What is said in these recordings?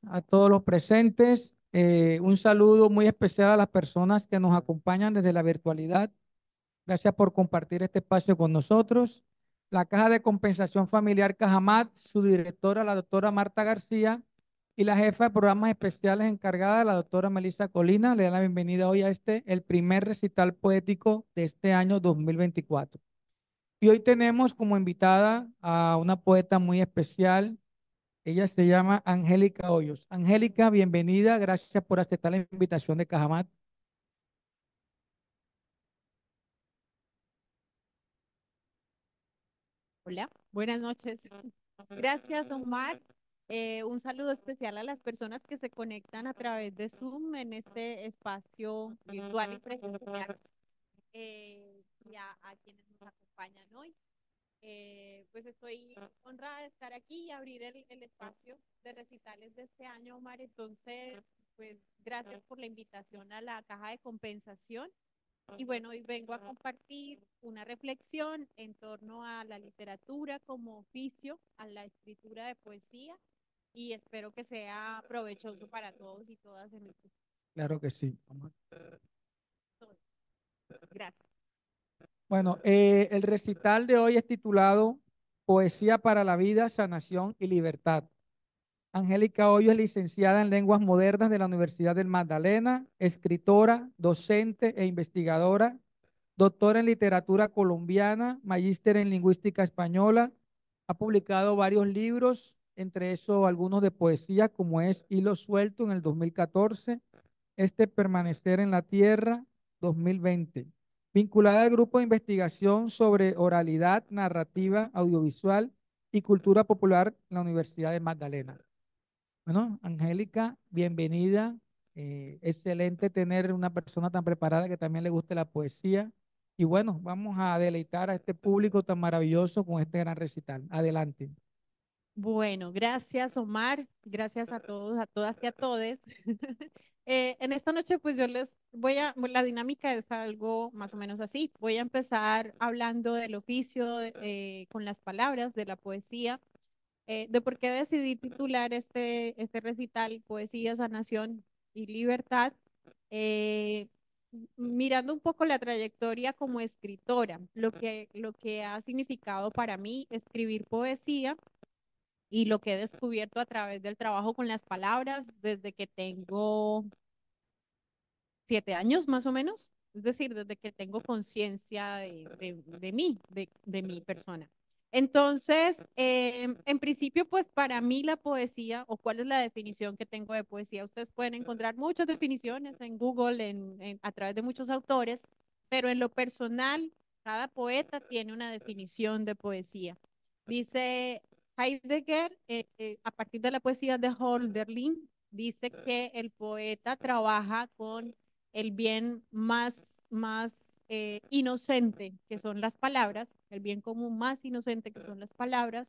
a todos los presentes. Un saludo muy especial a las personas que nos acompañan desde la virtualidad. Gracias por compartir este espacio con nosotros. La Caja de Compensación Familiar Cajamat, su directora, la doctora Marta García, y la jefa de programas especiales encargada, la doctora Melissa Colina, le dan la bienvenida hoy a el primer recital poético de este año 2024. Y hoy tenemos como invitada a una poeta muy especial. Ella se llama Angélica Hoyos. Angélica, bienvenida. Gracias por aceptar la invitación de Cajamat. Hola, buenas noches. Gracias, Omar. Un saludo especial a las personas que se conectan a través de Zoom en este espacio virtual y presencial y a quienes nos acompañan hoy. Pues estoy honrada de estar aquí y abrir el espacio de recitales de este año, Omar. Entonces, pues gracias por la invitación a la caja de compensación. Y bueno, hoy vengo a compartir una reflexión en torno a la literatura como oficio, a la escritura de poesía, y espero que sea provechoso para todos y todas en este Claro que sí. momento. Gracias. Bueno, el recital de hoy es titulado Poesía para la Vida, Sanación y Libertad. Angélica Hoyo es licenciada en Lenguas Modernas de la Universidad del Magdalena, escritora, docente e investigadora, doctora en Literatura Colombiana, magíster en Lingüística Española. Ha publicado varios libros, entre esos algunos de poesía, como es Hilo Suelto en el 2014, Permanecer en la Tierra, 2020. Vinculada al grupo de investigación sobre oralidad, narrativa, audiovisual y cultura popular en la Universidad de Magdalena. Bueno, Angélica, bienvenida. Excelente tener una persona tan preparada que también le guste la poesía. Y bueno, vamos a deleitar a este público tan maravilloso con este gran recital. Adelante. Bueno, gracias Omar, gracias a todos, a todas y a todes. En esta noche pues yo les la dinámica es algo más o menos así. Voy a empezar hablando del oficio con las palabras de la poesía, de por qué decidí titular este recital Poesía, Sanación y Libertad, eh, mirando un poco la trayectoria como escritora, lo que ha significado para mí escribir poesía y lo que he descubierto a través del trabajo con las palabras desde que tengo 7 años más o menos, es decir, desde que tengo conciencia de mí, de mi persona. Entonces, en principio, pues para mí la poesía, o cuál es la definición que tengo de poesía, ustedes pueden encontrar muchas definiciones en Google, a través de muchos autores, pero en lo personal, cada poeta tiene una definición de poesía. Dice Heidegger, a partir de la poesía de Hölderlin, dice que el poeta trabaja con el bien más inocente, que son las palabras, el bien común más inocente, que son las palabras,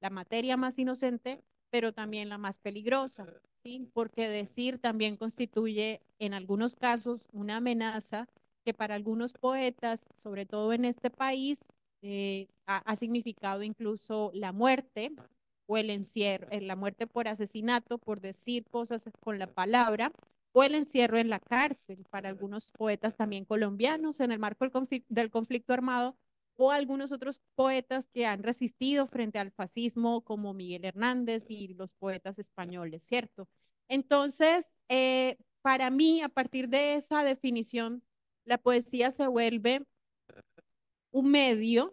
la materia más inocente, pero también la más peligrosa, ¿sí? Porque decir también constituye en algunos casos una amenaza que para algunos poetas, sobre todo en este país, ha significado incluso la muerte o el encierro, la muerte por asesinato, por decir cosas con la palabra, o el encierro en la cárcel para algunos poetas también colombianos en el marco del conflicto armado, o algunos otros poetas que han resistido frente al fascismo, como Miguel Hernández y los poetas españoles, ¿cierto? Entonces, para mí, a partir de esa definición, la poesía se vuelve un medio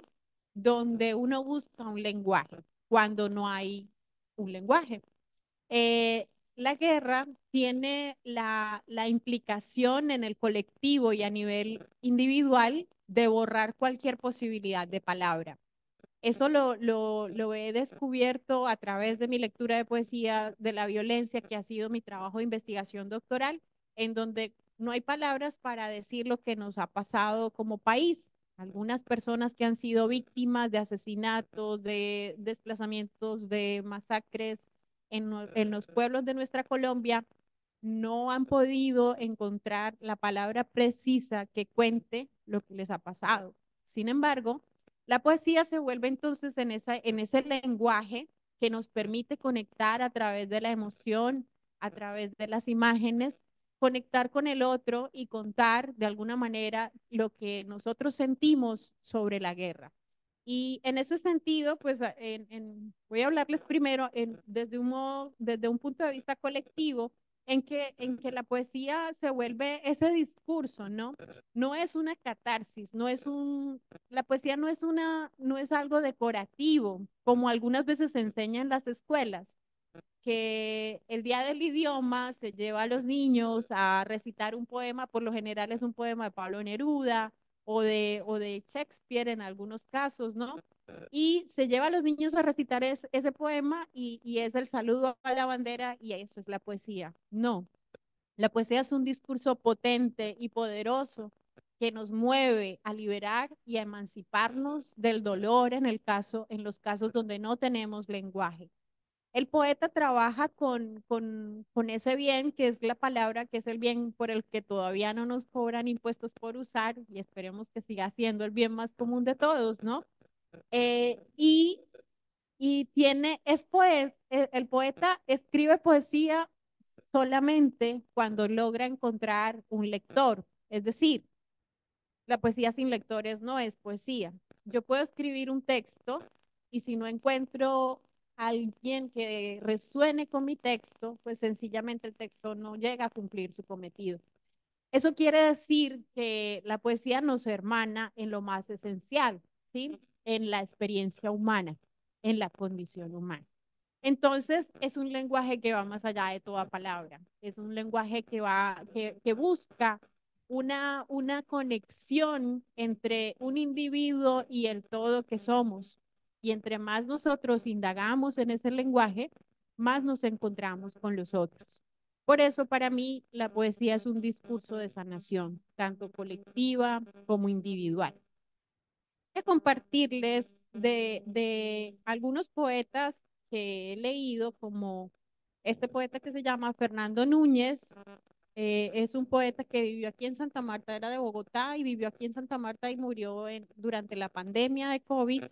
donde uno busca un lenguaje cuando no hay un lenguaje. La guerra tiene la implicación en el colectivo y a nivel individual de borrar cualquier posibilidad de palabra. Eso lo he descubierto a través de mi lectura de poesía de la violencia, que ha sido mi trabajo de investigación doctoral, en donde no hay palabras para decir lo que nos ha pasado como país. Algunas personas que han sido víctimas de asesinatos, de desplazamientos, de masacres en los pueblos de nuestra Colombia, no han podido encontrar la palabra precisa que cuente lo que les ha pasado. Sin embargo, la poesía se vuelve entonces en ese lenguaje que nos permite conectar a través de la emoción, a través de las imágenes, conectar con el otro y contar de alguna manera lo que nosotros sentimos sobre la guerra. Y en ese sentido, pues voy a hablarles primero desde un punto de vista colectivo, en que la poesía se vuelve ese discurso, ¿no? No es una catarsis, la poesía no es algo decorativo, como algunas veces se enseña en las escuelas, que el día del idioma se lleva a los niños a recitar un poema, por lo general es un poema de Pablo Neruda o de Shakespeare en algunos casos, ¿no? Y se lleva a los niños a recitar ese poema y es el saludo a la bandera y eso es la poesía. No, la poesía es un discurso potente y poderoso que nos mueve a liberar y a emanciparnos del dolor en los casos donde no tenemos lenguaje. El poeta trabaja con ese bien, que es la palabra, que es el bien por el que todavía no nos cobran impuestos por usar, y esperemos que siga siendo el bien más común de todos, ¿no? Eh, y, el poeta escribe poesía solamente cuando logra encontrar un lector, es decir, la poesía sin lectores no es poesía. Yo puedo escribir un texto y si no encuentro a alguien que resuene con mi texto, pues sencillamente el texto no llega a cumplir su cometido. Eso quiere decir que la poesía nos hermana en lo más esencial, ¿sí? En la experiencia humana, en la condición humana. Entonces, es un lenguaje que va más allá de toda palabra. Es un lenguaje que busca una conexión entre un individuo y el todo que somos. Y entre más nosotros indagamos en ese lenguaje, más nos encontramos con los otros. Por eso, para mí, la poesía es un discurso de sanación, tanto colectiva como individual. Voy a compartirles de algunos poetas que he leído, como este poeta que se llama Fernando Núñez. Es un poeta que vivió aquí en Santa Marta, era de Bogotá y vivió aquí en Santa Marta y murió durante la pandemia de COVID,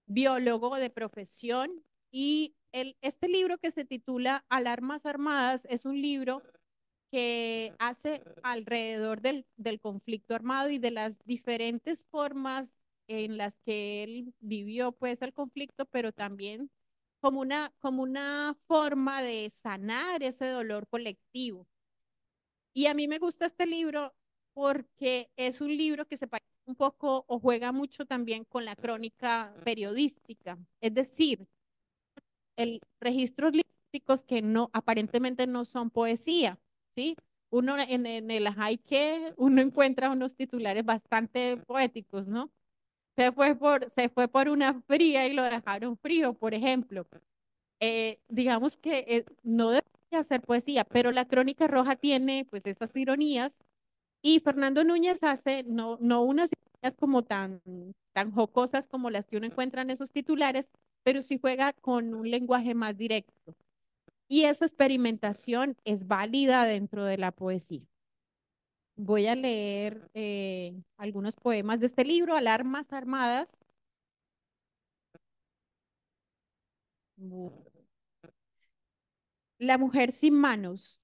biólogo de profesión. Y este libro que se titula Alarmas Armadas es un libro que hace alrededor del conflicto armado y de las diferentes formas en las que él vivió pues el conflicto, pero también como una forma de sanar ese dolor colectivo. Y a mí me gusta este libro porque es un libro que se parece un poco o juega mucho también con la crónica periodística, es decir, registros lingüísticos que no, aparentemente no son poesía, ¿sí? Uno en el Haiku, uno encuentra unos titulares bastante poéticos, ¿no? Se fue por una fría y lo dejaron frío, por ejemplo. Digamos que no debería ser poesía, pero la Crónica Roja tiene pues esas ironías y Fernando Núñez hace no unas ironías como tan jocosas como las que uno encuentra en esos titulares, pero sí juega con un lenguaje más directo. Y esa experimentación es válida dentro de la poesía. Voy a leer algunos poemas de este libro, Alarmas Armadas. La mujer sin manos.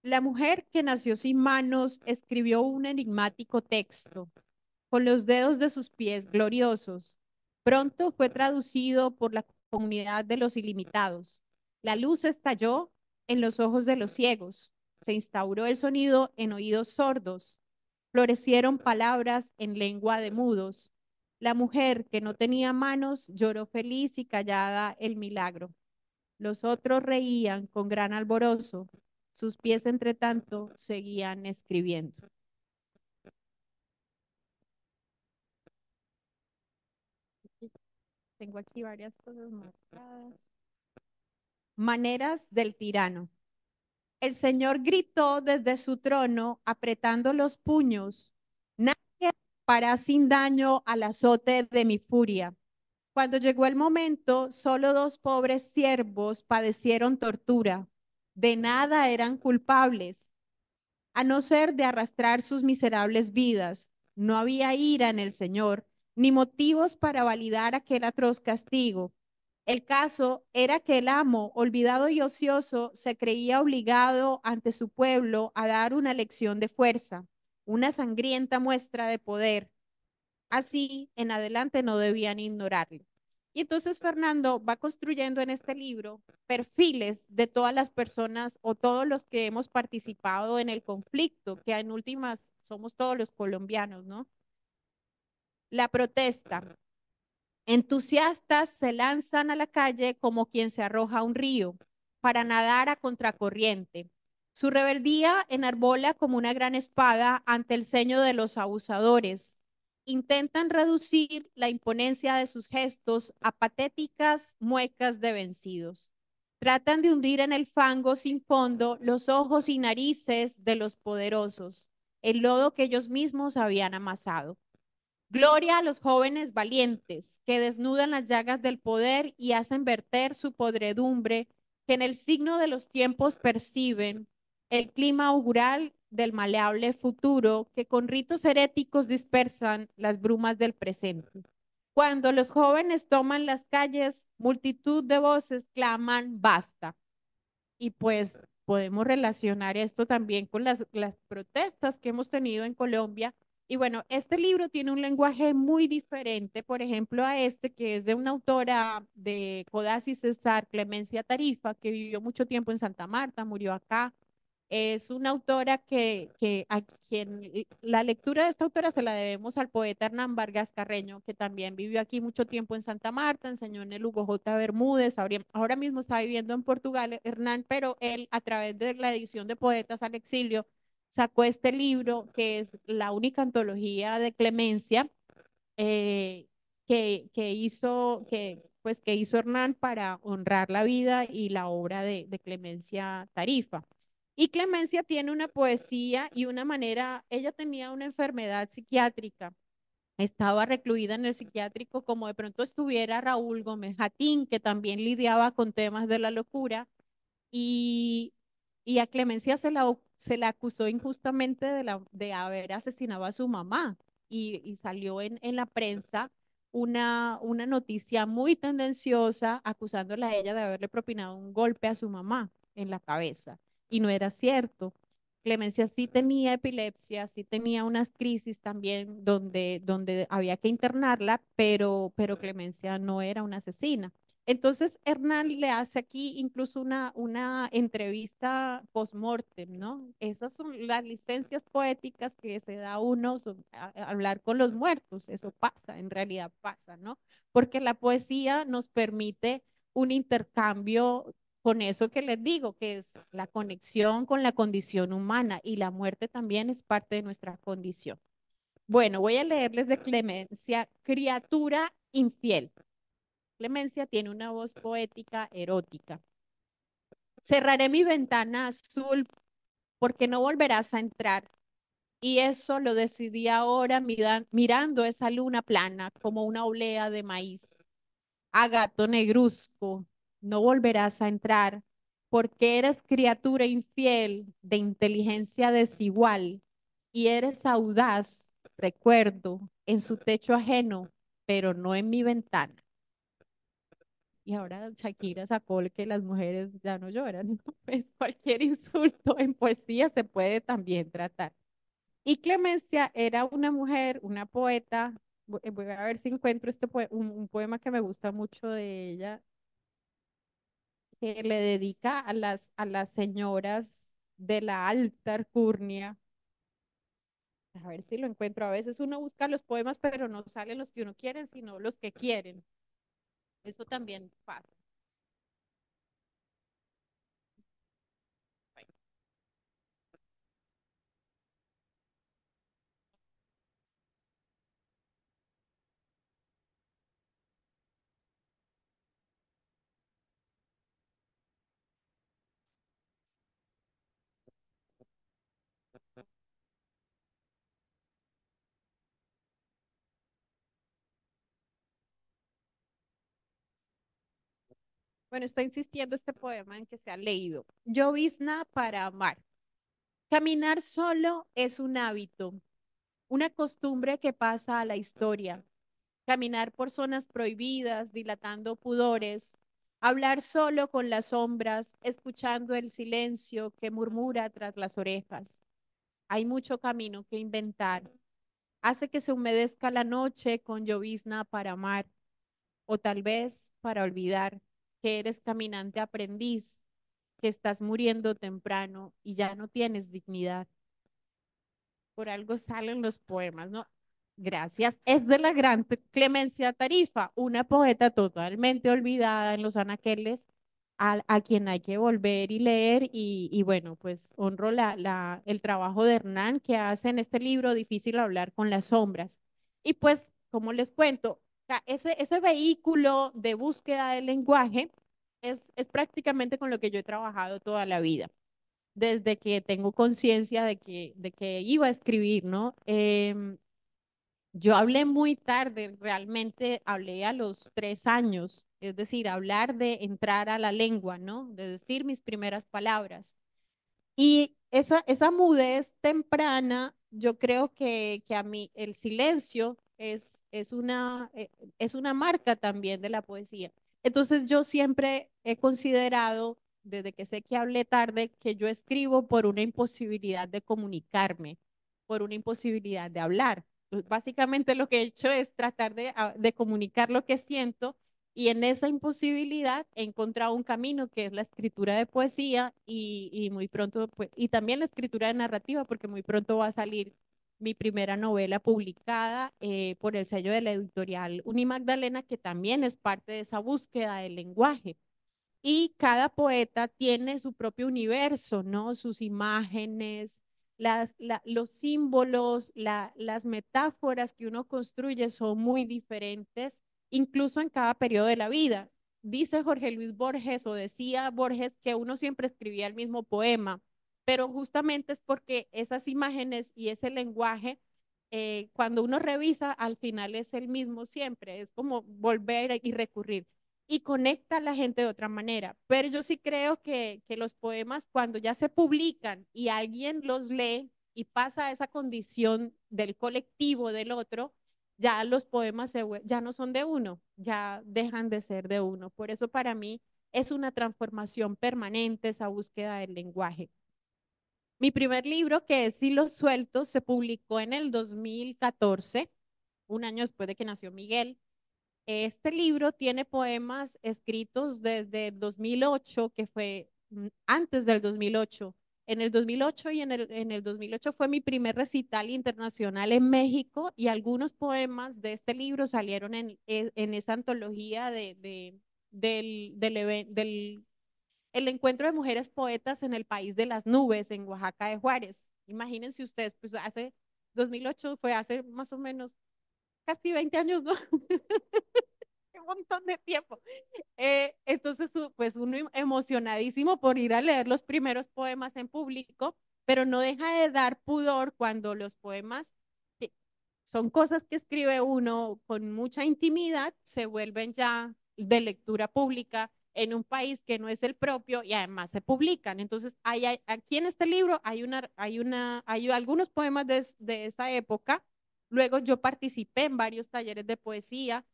La mujer que nació sin manos escribió un enigmático texto con los dedos de sus pies gloriosos. Pronto fue traducido por la comunidad de los ilimitados. La luz estalló en los ojos de los ciegos. Se instauró el sonido en oídos sordos. Florecieron palabras en lengua de mudos. La mujer que no tenía manos lloró feliz y callada el milagro. Los otros reían con gran alborozo. Sus pies, entre tanto, seguían escribiendo. Tengo aquí varias cosas marcadas. Maneras del tirano. El Señor gritó desde su trono, apretando los puños. Nadie para sin daño al azote de mi furia. Cuando llegó el momento, solo dos pobres siervos padecieron tortura. De nada eran culpables, a no ser de arrastrar sus miserables vidas. No había ira en el Señor, ni motivos para validar aquel atroz castigo. El caso era que el amo, olvidado y ocioso, se creía obligado ante su pueblo a dar una lección de fuerza, una sangrienta muestra de poder. Así, en adelante no debían ignorarlo. Y entonces Fernando va construyendo en este libro perfiles de todas las personas o todos los que hemos participado en el conflicto, que en últimas somos todos los colombianos, ¿no? La protesta. Entusiastas se lanzan a la calle como quien se arroja a un río para nadar a contracorriente. Su rebeldía enarbola como una gran espada ante el ceño de los abusadores. Intentan reducir la imponencia de sus gestos a patéticas muecas de vencidos. Tratan de hundir en el fango sin fondo los ojos y narices de los poderosos, el lodo que ellos mismos habían amasado. Gloria a los jóvenes valientes que desnudan las llagas del poder y hacen verter su podredumbre, que en el signo de los tiempos perciben el clima augural del maleable futuro que con ritos heréticos dispersan las brumas del presente. Cuando los jóvenes toman las calles, multitud de voces claman basta. Y pues podemos relacionar esto también con las protestas que hemos tenido en Colombia. Y bueno, este libro tiene un lenguaje muy diferente, por ejemplo, a este que es de una autora de Codazzi Cesar, Clemencia Tarifa, que vivió mucho tiempo en Santa Marta, murió acá. Es una autora que a quien la lectura de esta autora se la debemos al poeta Hernán Vargas Carreño, que también vivió aquí mucho tiempo en Santa Marta, enseñó en el Hugo J. Bermúdez, ahora mismo está viviendo en Portugal, Hernán, pero él a través de la edición de Poetas al Exilio sacó este libro que es la única antología de Clemencia que hizo Hernán para honrar la vida y la obra de Clemencia Tarifa. Y Clemencia tiene una poesía y una manera, ella tenía una enfermedad psiquiátrica, estaba recluida en el psiquiátrico como de pronto estuviera Raúl Gómez Jatín, que también lidiaba con temas de la locura, y, y a Clemencia se la acusó injustamente de haber asesinado a su mamá y salió en la prensa una noticia muy tendenciosa acusándola a ella de haberle propinado un golpe a su mamá en la cabeza y no era cierto. Clemencia sí tenía epilepsia, sí tenía unas crisis también donde había que internarla, pero Clemencia no era una asesina. Entonces, Hernán le hace aquí incluso una entrevista post-mortem, ¿no? Esas son las licencias poéticas que se da uno a hablar con los muertos. Eso pasa, en realidad pasa, ¿no? Porque la poesía nos permite un intercambio con eso que les digo, que es la conexión con la condición humana y la muerte también es parte de nuestra condición. Bueno, voy a leerles de Clemencia, criatura infiel. Clemencia tiene una voz poética erótica. Cerraré mi ventana azul porque no volverás a entrar. Y eso lo decidí ahora mirando esa luna plana como una olea de maíz. A gato negruzco, no volverás a entrar porque eres criatura infiel de inteligencia desigual y eres audaz, recuerdo, en su techo ajeno, pero no en mi ventana. Y ahora Shakira sacó el que las mujeres ya no lloran, ¿no? Pues cualquier insulto en poesía se puede también tratar. Y Clemencia era una mujer, una poeta. Voy a ver si encuentro un poema que me gusta mucho de ella, que le dedica a las señoras de la alta alcurnia. A ver si lo encuentro. A veces uno busca los poemas, pero no salen los que uno quiere, sino los que quieren. Eso también pasa. Bueno, está insistiendo este poema en que se ha leído. Llovizna para amar. Caminar solo es un hábito, una costumbre que pasa a la historia. caminar por zonas prohibidas, dilatando pudores, hablar solo con las sombras, escuchando el silencio que murmura tras las orejas. Hay mucho camino que inventar. Hace que se humedezca la noche con llovizna para amar, o tal vez para olvidar que eres caminante aprendiz, que estás muriendo temprano y ya no tienes dignidad. Por algo salen los poemas, ¿no? Gracias. Es de la gran Clemencia Tarifa, una poeta totalmente olvidada en los anaqueles, a quien hay que volver y leer. Y bueno, pues honro el trabajo de Hernán que hace en este libro, Difícil hablar con las sombras. Y pues, como les cuento, ese vehículo de búsqueda del lenguaje es prácticamente con lo que yo he trabajado toda la vida desde que tengo conciencia de que iba a escribir, ¿no? Yo hablé muy tarde, realmente hablé a los 3 años, es decir, hablar de entrar a la lengua, ¿no? De decir mis primeras palabras. Y esa mudez temprana, yo creo que a mí el silencio es una marca también de la poesía. Entonces yo siempre he considerado, desde que sé que hablé tarde, que yo escribo por una imposibilidad de comunicarme, por una imposibilidad de hablar. Pues, básicamente lo que he hecho es tratar de comunicar lo que siento y en esa imposibilidad he encontrado un camino que es la escritura de poesía y muy pronto, pues, y también la escritura de narrativa, porque muy pronto va a salir mi primera novela publicada por el sello de la editorial Unimagdalena, que también es parte de esa búsqueda del lenguaje. Y cada poeta tiene su propio universo, ¿no? Sus imágenes, los símbolos, las metáforas que uno construye son muy diferentes, incluso en cada periodo de la vida. Dice Jorge Luis Borges o decía Borges que uno siempre escribía el mismo poema, pero justamente es porque esas imágenes y ese lenguaje, cuando uno revisa, al final es el mismo siempre, es como volver y recurrir y conecta a la gente de otra manera. Pero yo sí creo que los poemas, cuando ya se publican y alguien los lee y pasa a esa condición del colectivo del otro, ya los poemas ya no son de uno, ya dejan de ser de uno. Por eso para mí es una transformación permanente esa búsqueda del lenguaje. Mi primer libro, que es Hilos Sueltos, se publicó en el 2014, un año después de que nació Miguel. Este libro tiene poemas escritos desde 2008, que fue antes del 2008. En el 2008 y en el 2008 fue mi primer recital internacional en México y algunos poemas de este libro salieron en esa antología del el encuentro de mujeres poetas en el país de las nubes, en Oaxaca de Juárez. Imagínense ustedes, pues hace 2008 fue hace más o menos casi 20 años, ¿no? Un montón de tiempo. Entonces, pues uno emocionadísimo por ir a leer los primeros poemas en público, pero no deja de dar pudor cuando los poemas, que son cosas que escribe uno con mucha intimidad, se vuelven ya de lectura pública en un país que no es el propio y además se publican. Entonces, aquí en este libro hay algunos poemas de esa época. Luego yo participé en varios talleres de poesía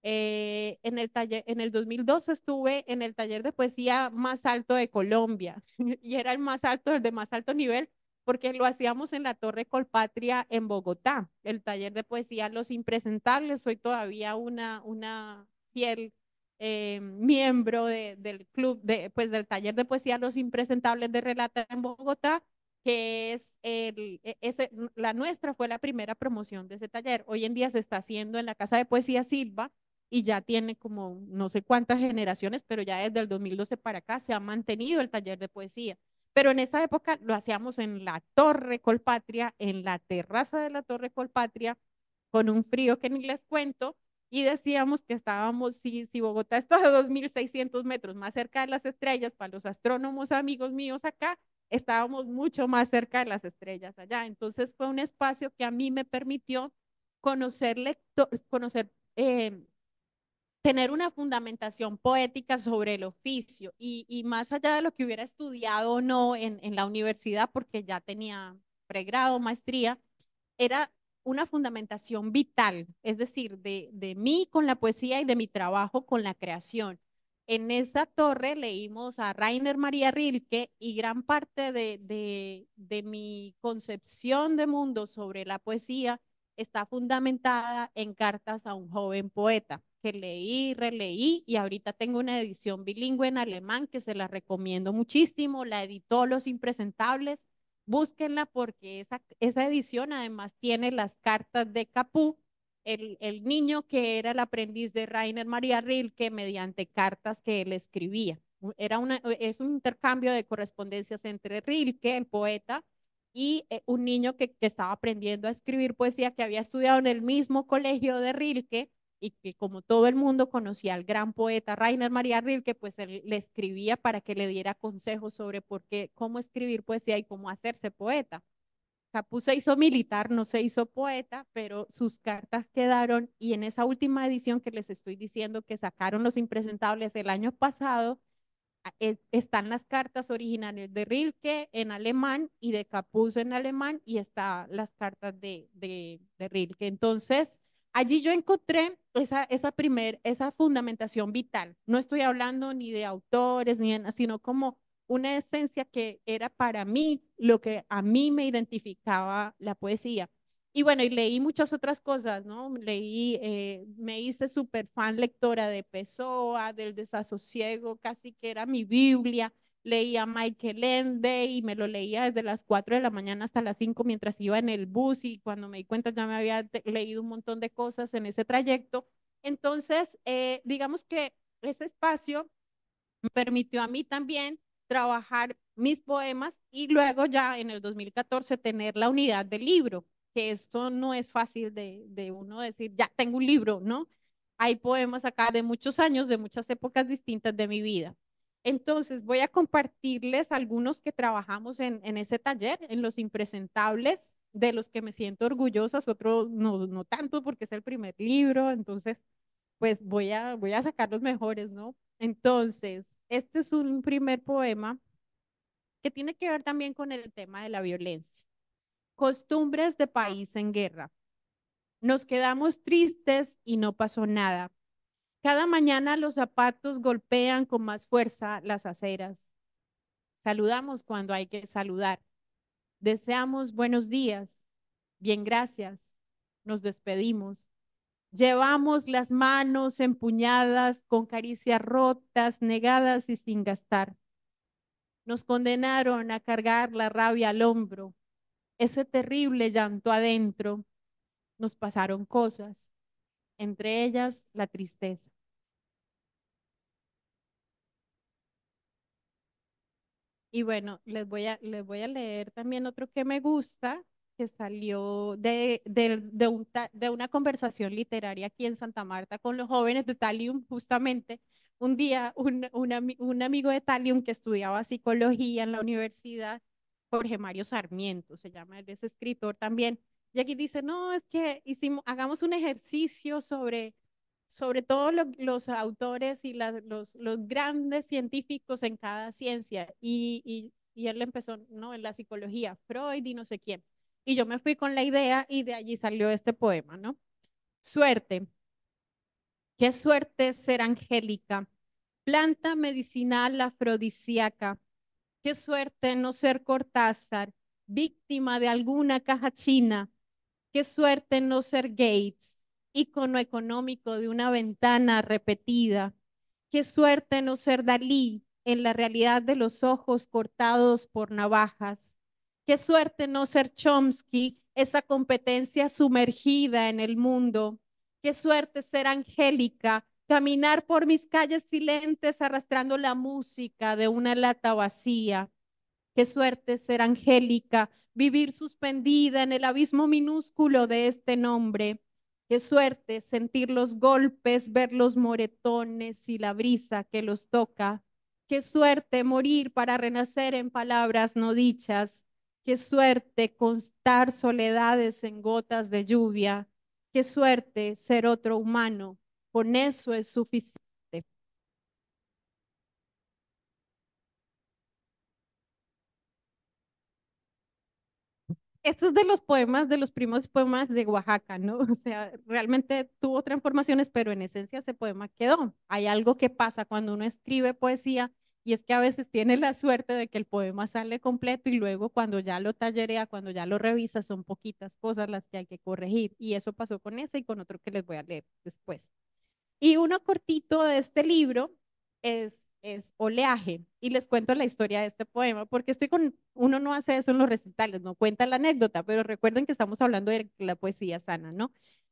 en el 2012 estuve en el taller de poesía más alto de Colombia y era el más alto, el de más alto nivel, porque lo hacíamos en la Torre Colpatria en Bogotá, el taller de poesía Los Impresentables. Soy todavía una fiel miembro del club, pues del taller de poesía Los Impresentables de Relata en Bogotá, que la nuestra fue la primera promoción de ese taller. Hoy en día se está haciendo en la Casa de Poesía Silva y ya tiene como no sé cuántas generaciones, pero ya desde el 2012 para acá se ha mantenido el taller de poesía. Pero en esa época lo hacíamos en la Torre Colpatria, en la terraza de la Torre Colpatria, con un frío que ni les cuento, y decíamos que estábamos, si Bogotá está a 2.600 metros más cerca de las estrellas, para los astrónomos amigos míos acá, estábamos mucho más cerca de las estrellas allá. Entonces fue un espacio que a mí me permitió conocer tener una fundamentación poética sobre el oficio y más allá de lo que hubiera estudiado o no en la universidad, porque ya tenía pregrado, maestría, era una fundamentación vital, es decir, de mí con la poesía y de mi trabajo con la creación. En esa torre leímos a Rainer María Rilke y gran parte de mi concepción de mundo sobre la poesía está fundamentada en cartas a un joven poeta que leí, releí y ahorita tengo una edición bilingüe en alemán que se la recomiendo muchísimo. La editó Los Impresentables. Búsquenla porque esa edición además tiene las cartas de Capú, el niño que era el aprendiz de Rainer María Rilke mediante cartas que él escribía. Es un intercambio de correspondencias entre Rilke, el poeta, y un niño que estaba aprendiendo a escribir poesía, que había estudiado en el mismo colegio de Rilke y que como todo el mundo conocía al gran poeta Rainer María Rilke, pues él le escribía para que le diera consejos sobre por qué, cómo escribir poesía y cómo hacerse poeta. Capú se hizo militar, no se hizo poeta, pero sus cartas quedaron y en esa última edición que les estoy diciendo que sacaron Los Impresentables el año pasado, están las cartas originales de Rilke en alemán y de Capuz en alemán y están las cartas de Rilke. Entonces, allí yo encontré esa fundamentación vital. No estoy hablando ni de autores, ni de, sino como una esencia que era para mí lo que a mí me identificaba la poesía. Y bueno, y leí muchas otras cosas, ¿no? Leí, me hice súper fan lectora de Pessoa, del Desasosiego, casi que era mi Biblia. Leía a Michael Ende y me lo leía desde las 4 de la mañana hasta las 5 mientras iba en el bus y cuando me di cuenta ya me había leído un montón de cosas en ese trayecto. Entonces, digamos que ese espacio me permitió a mí también trabajar mis poemas y luego ya en el 2014 tener la unidad del libro, que esto no es fácil de uno decir, ya tengo un libro, ¿no? Hay poemas acá de muchos años, de muchas épocas distintas de mi vida. Entonces voy a compartirles algunos que trabajamos en ese taller, en los impresentables, de los que me siento orgullosa, otros no, no tanto porque es el primer libro, entonces pues voy a sacar los mejores, ¿no? Entonces, este es un primer poema que tiene que ver también con el tema de la violencia. Costumbres de país en guerra. Nos quedamos tristes y no pasó nada. Cada mañana los zapatos golpean con más fuerza las aceras. Saludamos cuando hay que saludar. Deseamos buenos días. Bien, gracias. Nos despedimos. Llevamos las manos empuñadas con caricias rotas, negadas y sin gastar. Nos condenaron a cargar la rabia al hombro, ese terrible llanto adentro. Nos pasaron cosas, entre ellas la tristeza. Y bueno, les voy a leer también otro que me gusta, que salió de una conversación literaria aquí en Santa Marta con los jóvenes de Talium, justamente. Un día, un amigo de Talium que estudiaba psicología en la universidad, Jorge Mario Sarmiento, se llama, él es escritor también, y aquí dice, no, es que hagamos un ejercicio sobre todo los autores y los grandes científicos en cada ciencia. Y él empezó, ¿no? En la psicología, Freud y no sé quién. Y yo me fui con la idea y de allí salió este poema, ¿no? Suerte. Qué suerte ser angélica, planta medicinal afrodisíaca. Qué suerte no ser Cortázar, víctima de alguna caja china. Qué suerte no ser Gates, ícono económico de una ventana repetida. Qué suerte no ser Dalí en la realidad de los ojos cortados por navajas. Qué suerte no ser Chomsky, esa competencia sumergida en el mundo. Qué suerte ser Angélica, caminar por mis calles silentes arrastrando la música de una lata vacía. Qué suerte ser Angélica, vivir suspendida en el abismo minúsculo de este nombre. Qué suerte sentir los golpes, ver los moretones y la brisa que los toca. Qué suerte morir para renacer en palabras no dichas. Qué suerte constar soledades en gotas de lluvia. Qué suerte ser otro humano. Con eso es suficiente. Eso es de los poemas, de los primeros poemas de Oaxaca, ¿no? O sea, realmente tuvo transformaciones, pero en esencia ese poema quedó. Hay algo que pasa cuando uno escribe poesía y es que a veces tiene la suerte de que el poema sale completo y luego cuando ya lo tallerea, cuando ya lo revisa, son poquitas cosas las que hay que corregir. Y eso pasó con ese y con otro que les voy a leer después. Y uno cortito de este libro es Oleaje. Y les cuento la historia de este poema, porque uno no hace eso en los recitales, no cuenta la anécdota, pero recuerden que estamos hablando de la poesía sana, ¿no?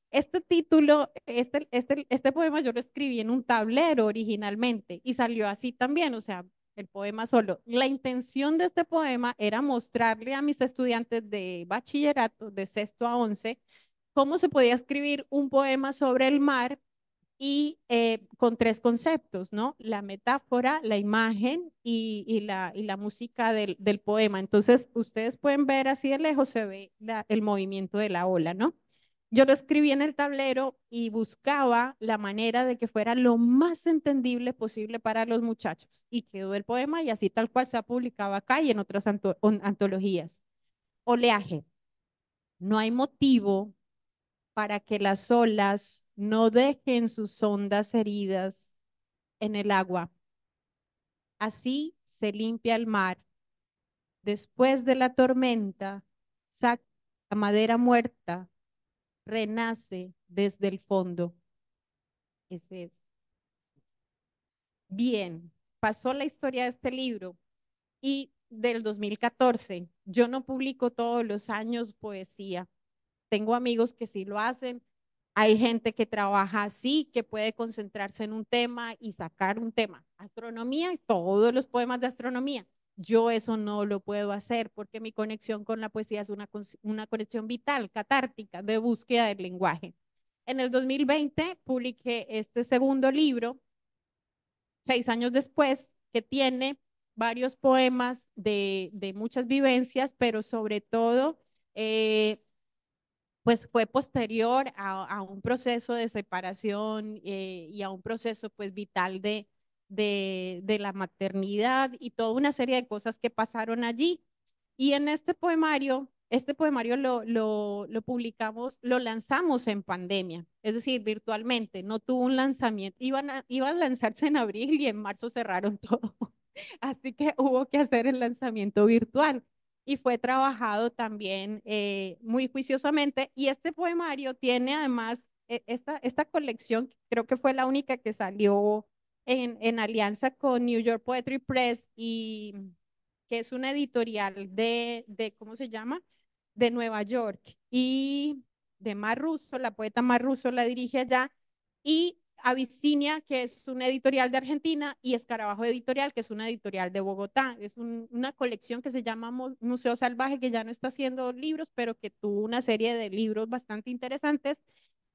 Este título, este poema yo lo escribí en un tablero originalmente y salió así también, o sea, el poema solo. La intención de este poema era mostrarle a mis estudiantes de bachillerato, de sexto a 11, cómo se podía escribir un poema sobre el mar y con tres conceptos, ¿no? La metáfora, la imagen y la música del poema. Entonces, ustedes pueden ver así de lejos, se ve el movimiento de la ola, ¿no? Yo lo escribí en el tablero y buscaba la manera de que fuera lo más entendible posible para los muchachos. Y quedó el poema y así tal cual se ha publicado acá y en otras antologías. Oleaje. No hay motivo para que las olas no dejen sus hondas heridas en el agua. Así se limpia el mar. Después de la tormenta, saca la madera muerta, renace desde el fondo. Ese es. Bien, pasó la historia de este libro y del 2014. Yo no publico todos los años poesía. Tengo amigos que sí lo hacen. Hay gente que trabaja así, que puede concentrarse en un tema y sacar un tema. Astronomía, todos los poemas de astronomía. Yo eso no lo puedo hacer porque mi conexión con la poesía es una conexión vital, catártica, de búsqueda del lenguaje. En el 2020 publiqué este segundo libro, 6 años después, que tiene varios poemas de muchas vivencias, pero sobre todo pues fue posterior a un proceso de separación y a un proceso pues vital de la maternidad y toda una serie de cosas que pasaron allí. Y en este poemario lo publicamos, lo lanzamos en pandemia, es decir, virtualmente, no tuvo un lanzamiento, iba a lanzarse en abril y en marzo cerraron todo, así que hubo que hacer el lanzamiento virtual y fue trabajado también muy juiciosamente. Y este poemario tiene además esta colección, creo que fue la única que salió en alianza con New York Poetry Press y que es una editorial ¿cómo se llama? De Nueva York y de Mar Russo, la poeta Mar Russo la dirige allá y Abisinia, que es una editorial de Argentina, y Escarabajo Editorial, que es una editorial de Bogotá. Es una colección que se llama Museo Salvaje, que ya no está haciendo libros, pero que tuvo una serie de libros bastante interesantes.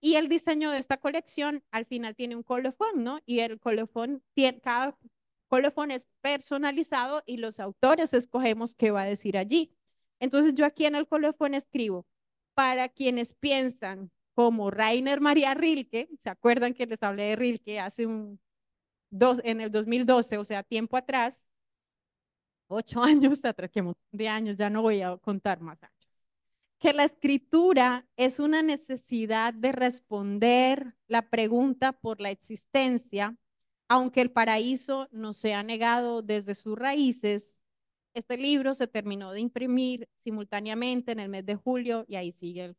Y el diseño de esta colección al final tiene un colofón, ¿no? Y el colofón, cada colofón es personalizado y los autores escogemos qué va a decir allí. Entonces yo aquí en el colofón escribo, para quienes piensan como Rainer María Rilke, ¿se acuerdan que les hablé de Rilke en el 2012, o sea, tiempo atrás, 8 años atrás, que de años, ya no voy a contar más años? Que la escritura es una necesidad de responder la pregunta por la existencia, aunque el paraíso nos sea negado desde sus raíces. Este libro se terminó de imprimir simultáneamente en el mes de julio y ahí sigue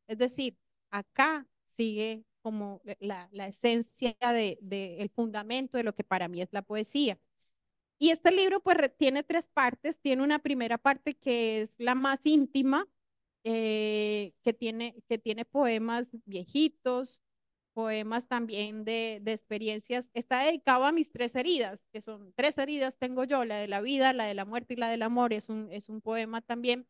es decir, acá sigue como la esencia el fundamento de lo que para mí es la poesía. Y este libro pues tiene tres partes. Tiene una primera parte que es la más íntima, que tiene poemas viejitos, poemas también de experiencias. Está dedicado a mis tres heridas, que son tres heridas tengo yo, la de la vida, la de la muerte y la del amor. Es un poema también.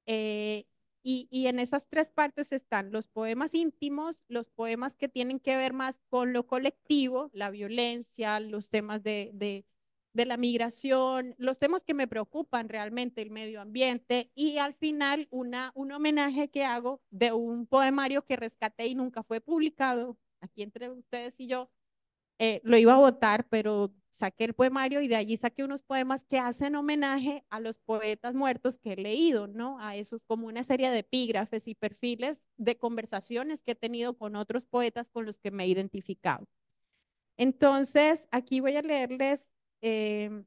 Eh, y en esas tres partes están los poemas íntimos, los poemas que tienen que ver más con lo colectivo, la violencia, los temas de la migración, los temas que me preocupan realmente, el medio ambiente, y al final un homenaje que hago de un poemario que rescaté y nunca fue publicado, aquí entre ustedes y yo. Lo iba a votar, pero saqué el poemario y de allí saqué unos poemas que hacen homenaje a los poetas muertos que he leído, ¿no? A esos, como una serie de epígrafes y perfiles de conversaciones que he tenido con otros poetas con los que me he identificado. Entonces, aquí voy a leerles eh,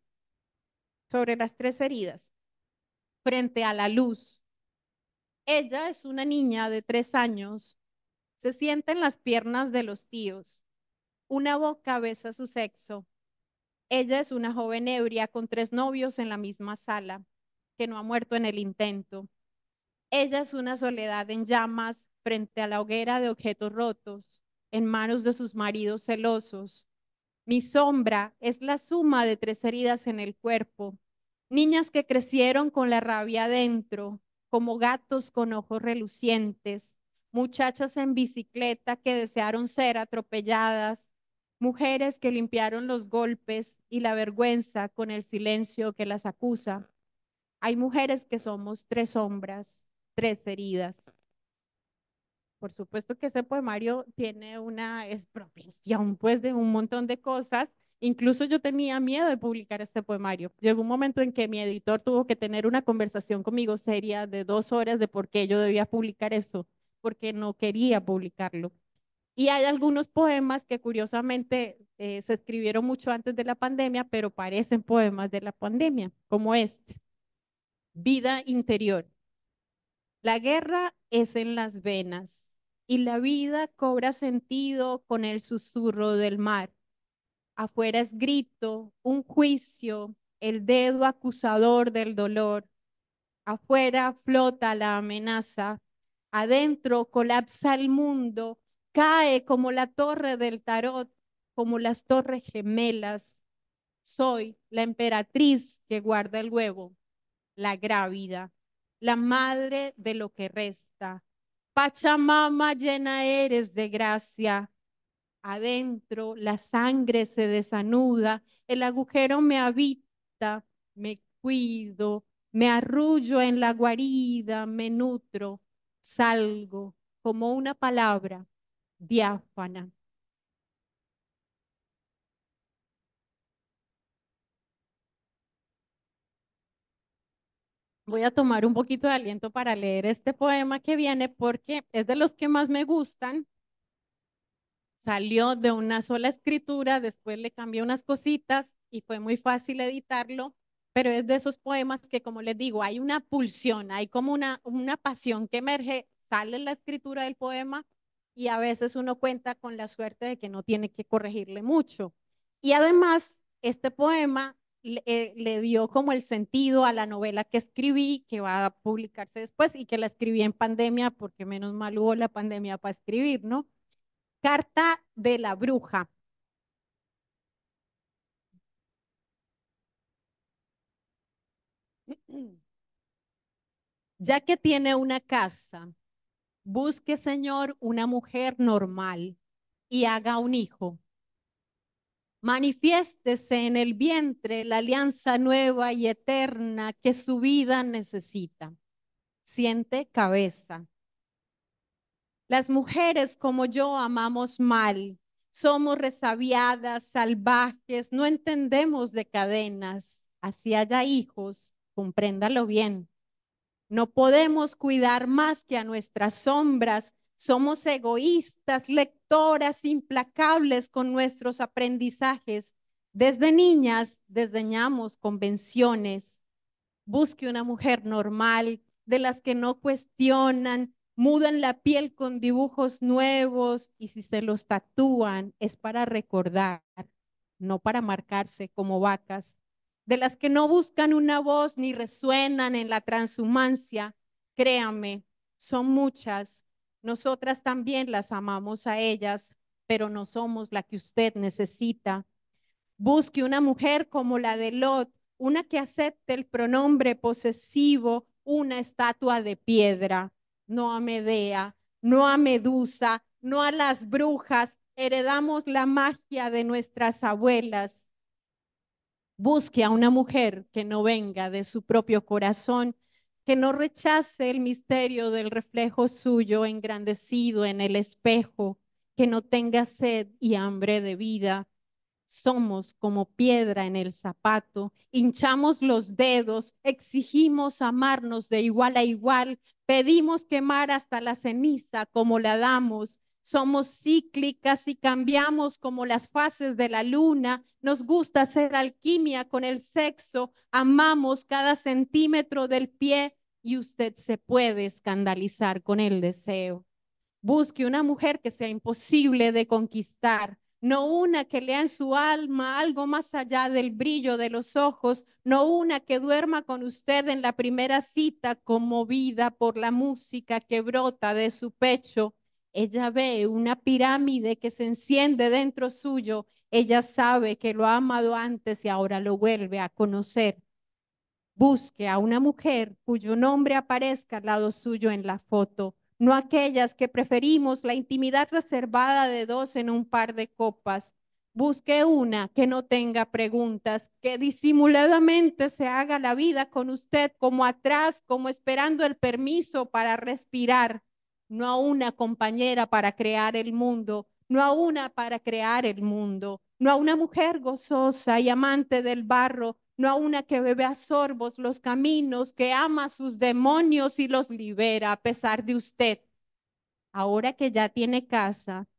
sobre las tres heridas. Frente a la luz. Ella es una niña de 3 años. Se sienta en las piernas de los tíos. Una boca besa su sexo. Ella es una joven ebria con 3 novios en la misma sala, que no ha muerto en el intento. Ella es una soledad en llamas frente a la hoguera de objetos rotos, en manos de sus maridos celosos. Mi sombra es la suma de 3 heridas en el cuerpo, niñas que crecieron con la rabia adentro, como gatos con ojos relucientes, muchachas en bicicleta que desearon ser atropelladas, mujeres que limpiaron los golpes y la vergüenza con el silencio que las acusa. Hay mujeres que somos 3 sombras, 3 heridas. Por supuesto que ese poemario tiene una expropiación, pues, de un montón de cosas. Incluso yo tenía miedo de publicar este poemario. Llegó un momento en que mi editor tuvo que tener una conversación conmigo seria de 2 horas de por qué yo debía publicar eso, porque no quería publicarlo. Y hay algunos poemas que curiosamente se escribieron mucho antes de la pandemia, pero parecen poemas de la pandemia, como este, Vida Interior. La guerra es en las venas y la vida cobra sentido con el susurro del mar. Afuera es grito, un juicio, el dedo acusador del dolor. Afuera flota la amenaza. Adentro colapsa el mundo, cae como la torre del tarot, como las torres gemelas. Soy la emperatriz que guarda el huevo, la grávida, la madre de lo que resta. Pachamama llena eres de gracia. Adentro la sangre se desanuda, el agujero me habita, me cuido, me arrullo en la guarida, me nutro, salgo como una palabra diáfana. Voy a tomar un poquito de aliento para leer este poema que viene porque es de los que más me gustan. Salió de una sola escritura, después le cambié unas cositas y fue muy fácil editarlo, pero es de esos poemas que, como les digo, hay una pulsión, hay como una pasión que emerge, sale la escritura del poema y a veces uno cuenta con la suerte de que no tiene que corregirle mucho. Y además, este poema le dio como el sentido a la novela que escribí, que va a publicarse después y que la escribí en pandemia, porque menos mal hubo la pandemia para escribir, ¿no? Carta de la bruja. Ya que tiene una casa, busque, Señor, una mujer normal y haga un hijo. Manifiéstese en el vientre la alianza nueva y eterna que su vida necesita. Siente cabeza. Las mujeres como yo amamos mal. Somos resabiadas, salvajes, no entendemos de cadenas. Así haya hijos, compréndalo bien. No podemos cuidar más que a nuestras sombras. Somos egoístas, lectoras implacables con nuestros aprendizajes. Desde niñas desdeñamos convenciones. Busque una mujer normal, de las que no cuestionan, mudan la piel con dibujos nuevos y si se los tatúan es para recordar, no para marcarse como vacas, de las que no buscan una voz ni resuenan en la transhumancia. Créame, son muchas. Nosotras también las amamos a ellas, pero no somos la que usted necesita. Busque una mujer como la de Lot, una que acepte el pronombre posesivo, una estatua de piedra, no a Medea, no a Medusa, no a las brujas. Heredamos la magia de nuestras abuelas. Busque a una mujer que no venga de su propio corazón, que no rechace el misterio del reflejo suyo engrandecido en el espejo, que no tenga sed y hambre de vida, Somos como piedra en el zapato, hinchamos los dedos, exigimos amarnos de igual a igual, pedimos quemar hasta la ceniza como la damos. Somos cíclicas y cambiamos como las fases de la luna. Nos gusta hacer alquimia con el sexo, amamos cada centímetro del pie y usted se puede escandalizar con el deseo. Busque una mujer que sea imposible de conquistar, no una que lea en su alma algo más allá del brillo de los ojos, no una que duerma con usted en la primera cita conmovida por la música que brota de su pecho. Ella ve una pirámide que se enciende dentro suyo. Ella sabe que lo ha amado antes y ahora lo vuelve a conocer. Busque a una mujer cuyo nombre aparezca al lado suyo en la foto, no aquellas que preferimos la intimidad reservada de dos en un par de copas. Busque una que no tenga preguntas, que disimuladamente se haga la vida con usted como atrás, como esperando el permiso para respirar, no a una compañera para crear el mundo, no a una para crear el mundo, no a una mujer gozosa y amante del barro, no a una que bebe a sorbos los caminos, que ama a sus demonios y los libera a pesar de usted. Ahora que ya tiene casa,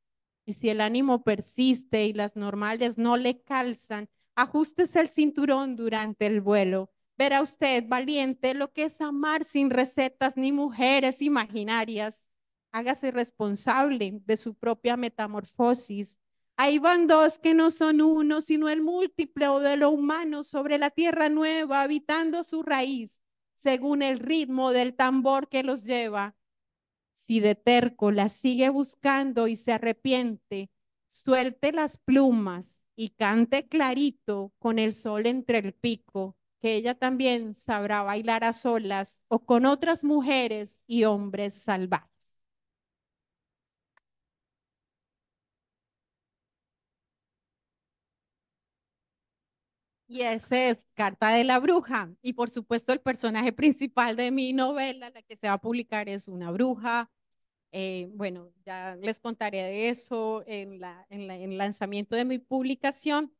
y si el ánimo persiste y las normales no le calzan, ajústese el cinturón durante el vuelo. Verá usted, valiente, lo que es amar sin recetas ni mujeres imaginarias. Hágase responsable de su propia metamorfosis. Ahí van dos que no son uno, sino el múltiplo de lo humano sobre la tierra nueva, habitando su raíz, según el ritmo del tambor que los lleva. Si de terco la sigue buscando y se arrepiente, suelte las plumas y cante clarito con el sol entre el pico, que ella también sabrá bailar a solas o con otras mujeres y hombres salvajes. Y ese es Carta de la Bruja. Y por supuesto el personaje principal de mi novela, la que se va a publicar, es una bruja. Bueno, ya les contaré de eso en el lanzamiento de mi publicación.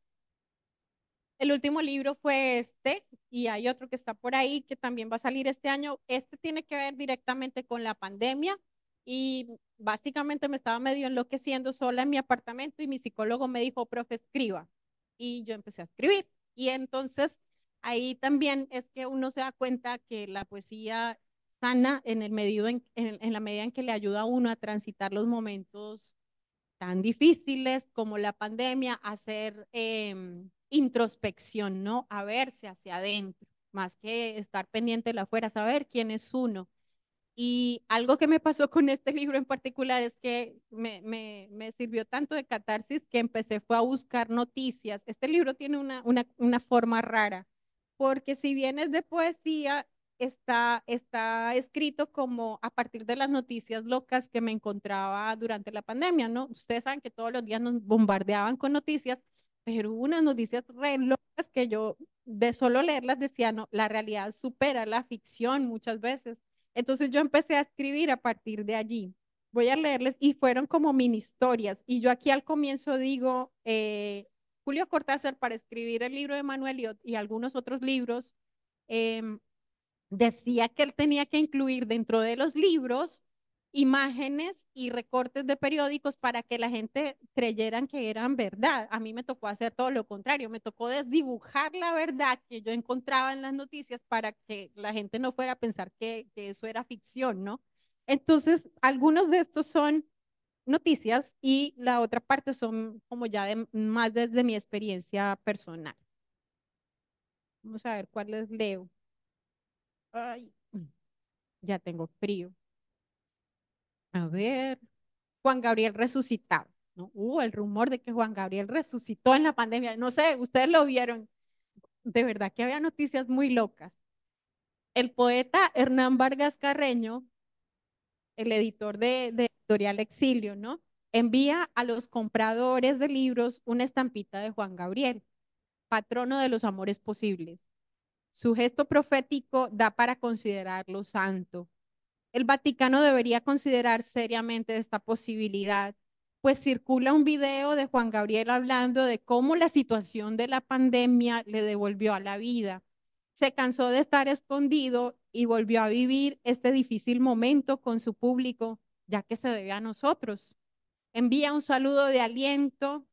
El último libro fue este y hay otro que está por ahí que también va a salir este año. Este tiene que ver directamente con la pandemia y básicamente me estaba medio enloqueciendo sola en mi apartamento y mi psicólogo me dijo, profe, escriba. Y yo empecé a escribir. Y entonces ahí también es que uno se da cuenta que la poesía sana en el medido en la medida en que le ayuda a uno a transitar los momentos tan difíciles como la pandemia, hacer introspección, ¿no? A verse hacia adentro, más que estar pendiente de la afuera, saber quién es uno. Y algo que me pasó con este libro en particular es que me sirvió tanto de catarsis que empecé fue a buscar noticias. Este libro tiene una forma rara, porque si bien es de poesía, está escrito como a partir de las noticias locas que me encontraba durante la pandemia, ¿no? Ustedes saben que todos los días nos bombardeaban con noticias, pero hubo unas noticias re locas que yo de solo leerlas decía, no, la realidad supera la ficción muchas veces. Entonces yo empecé a escribir a partir de allí. Voy a leerles y fueron como mini historias. Y yo aquí al comienzo digo, Julio Cortázar para escribir el libro de Manuel y algunos otros libros, eh, decía que él tenía que incluir dentro de los libros imágenes y recortes de periódicos para que la gente creyeran que eran verdad. A mí me tocó hacer todo lo contrario, me tocó desdibujar la verdad que yo encontraba en las noticias para que la gente no fuera a pensar que eso era ficción, ¿no? Entonces, algunos de estos son noticias y la otra parte son como ya más desde mi experiencia personal. Vamos a ver cuál les leo. Ay, ya tengo frío. A ver, Juan Gabriel resucitado, ¿no? Hubo el rumor de que Juan Gabriel resucitó en la pandemia. No sé, ustedes lo vieron. De verdad que había noticias muy locas. El poeta Hernán Vargas Carreño, el editor de Editorial Exilio, ¿no? Envía a los compradores de libros una estampita de Juan Gabriel, patrono de los amores posibles. Su gesto profético da para considerarlo santo. El Vaticano debería considerar seriamente esta posibilidad. pues circula un video de Juan Gabriel hablando de cómo la situación de la pandemia le devolvió a la vida. Se cansó de estar escondido y volvió a vivir este difícil momento con su público, ya que se debe a nosotros. Envía un saludo de aliento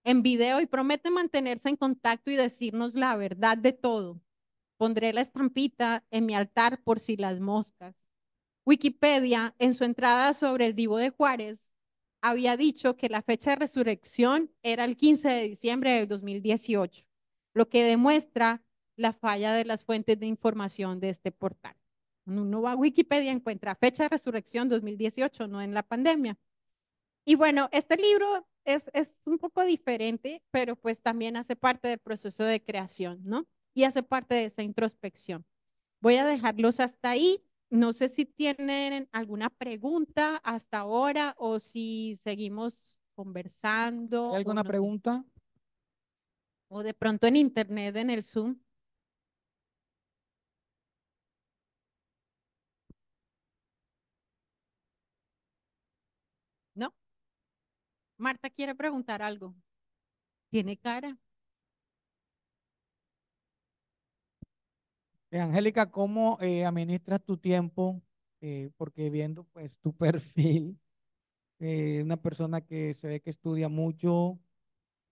en video y promete mantenerse en contacto y decirnos la verdad de todo. Pondré la estampita en mi altar por si las moscas. Wikipedia, en su entrada sobre el Divo de Juárez, había dicho que la fecha de resurrección era el 15 de diciembre del 2018, lo que demuestra la falla de las fuentes de información de este portal. Uno va a Wikipedia, encuentra fecha de resurrección 2018, no en la pandemia. Y bueno, este libro es un poco diferente, pero pues también hace parte del proceso de creación, ¿no? Y hace parte de esa introspección. Voy a dejarlos hasta ahí. No sé si tienen alguna pregunta hasta ahora o si seguimos ¿Hay conversando o alguna no sé. pregunta? O de pronto en internet, en el Zoom. ¿No? Marta quiere preguntar algo. ¿Tiene cara? Angélica, ¿cómo administras tu tiempo? Porque viendo pues tu perfil, una persona que se ve que estudia mucho,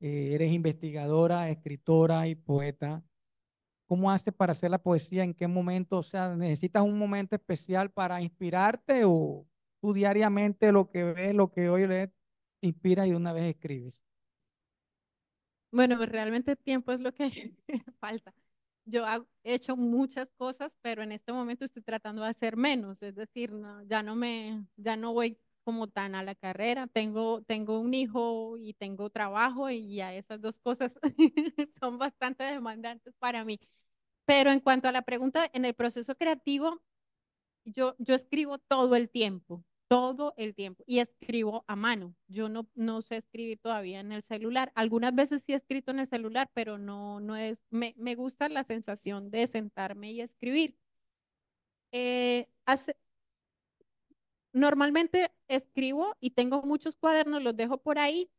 eres investigadora, escritora y poeta. ¿Cómo haces para hacer la poesía? ¿En qué momento? O sea, ¿necesitas un momento especial para inspirarte o tú diariamente lo que ves, lo que oyes, lees, te inspiras y de una vez escribes? Bueno, pues realmente tiempo es lo que falta. He hecho muchas cosas, pero en este momento estoy tratando de hacer menos, es decir, ya no voy como tan a la carrera. Tengo un hijo y tengo trabajo y ya esas dos cosas son bastante demandantes para mí. Pero en cuanto a la pregunta, en el proceso creativo, yo escribo todo el tiempo y escribo a mano. Yo no sé escribir todavía en el celular. Algunas veces sí he escrito en el celular, pero no es, me gusta la sensación de sentarme y escribir. Eh, hace, Normalmente escribo y tengo muchos cuadernos, los dejo por ahí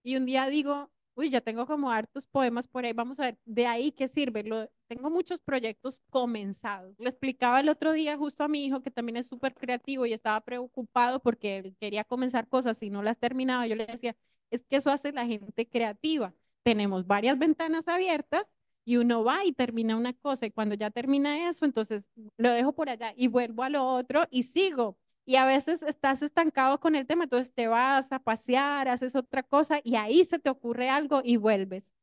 y un día digo, uy, ya tengo como hartos poemas por ahí, vamos a ver, de ahí qué sirve. Tengo muchos proyectos comenzados. Le explicaba el otro día justo a mi hijo, que también es súper creativo y estaba preocupado porque él quería comenzar cosas y no las terminaba. Yo le decía, es que eso hace la gente creativa. Tenemos varias ventanas abiertas y uno va y termina una cosa y cuando ya termina eso, entonces lo dejo por allá y vuelvo a lo otro y sigo y a veces estás estancado con el tema, entonces te vas a pasear, haces otra cosa y ahí se te ocurre algo y vuelves.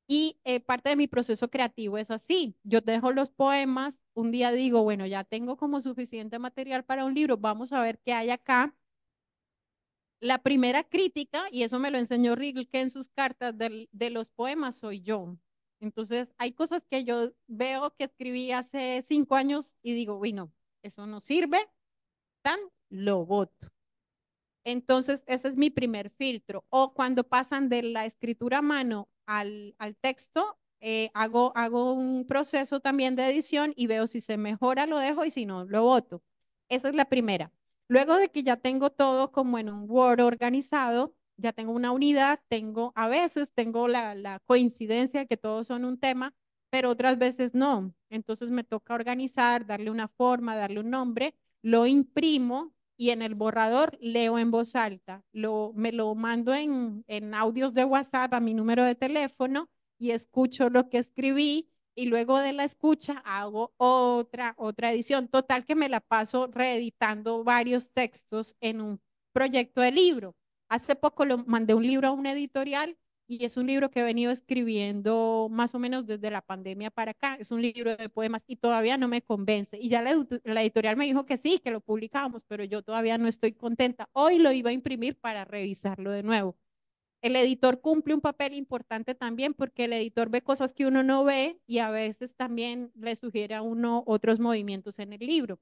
Y parte de mi proceso creativo es así. Yo dejo los poemas, un día digo, bueno, ya tengo como suficiente material para un libro, vamos a ver qué hay acá. La primera crítica, y eso me lo enseñó Rilke en sus cartas de los poemas, soy yo. Entonces, hay cosas que yo veo que escribí hace 5 años y digo, bueno, eso no sirve, tan lo boto. Entonces, ese es mi primer filtro. O cuando pasan de la escritura a mano al texto, hago un proceso también de edición y veo si se mejora, lo dejo y si no, lo boto. Esa es la primera. Luego de que ya tengo todo como en un Word organizado, ya tengo una unidad, a veces tengo la coincidencia de que todos son un tema, pero otras veces no. Entonces me toca organizar, darle una forma, darle un nombre, lo imprimo y en el borrador leo en voz alta. Me lo mando en audios de WhatsApp a mi número de teléfono y escucho lo que escribí y luego de la escucha hago otra edición. Total que me la paso reeditando varios textos en un proyecto de libro. Hace poco lo mandé un libro a una editorial y es un libro que he venido escribiendo más o menos desde la pandemia para acá. Es un libro de poemas y todavía no me convence. Y ya la editorial me dijo que sí, que lo publicábamos, pero yo todavía no estoy contenta. Hoy lo iba a imprimir para revisarlo de nuevo. El editor cumple un papel importante también porque el editor ve cosas que uno no ve y a veces también le sugiere a uno otros movimientos en el libro.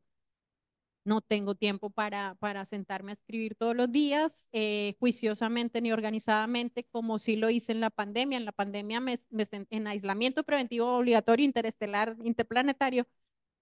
No tengo tiempo para sentarme a escribir todos los días, juiciosamente ni organizadamente, como sí lo hice en la pandemia. En la pandemia, en aislamiento preventivo obligatorio interestelar, interplanetario,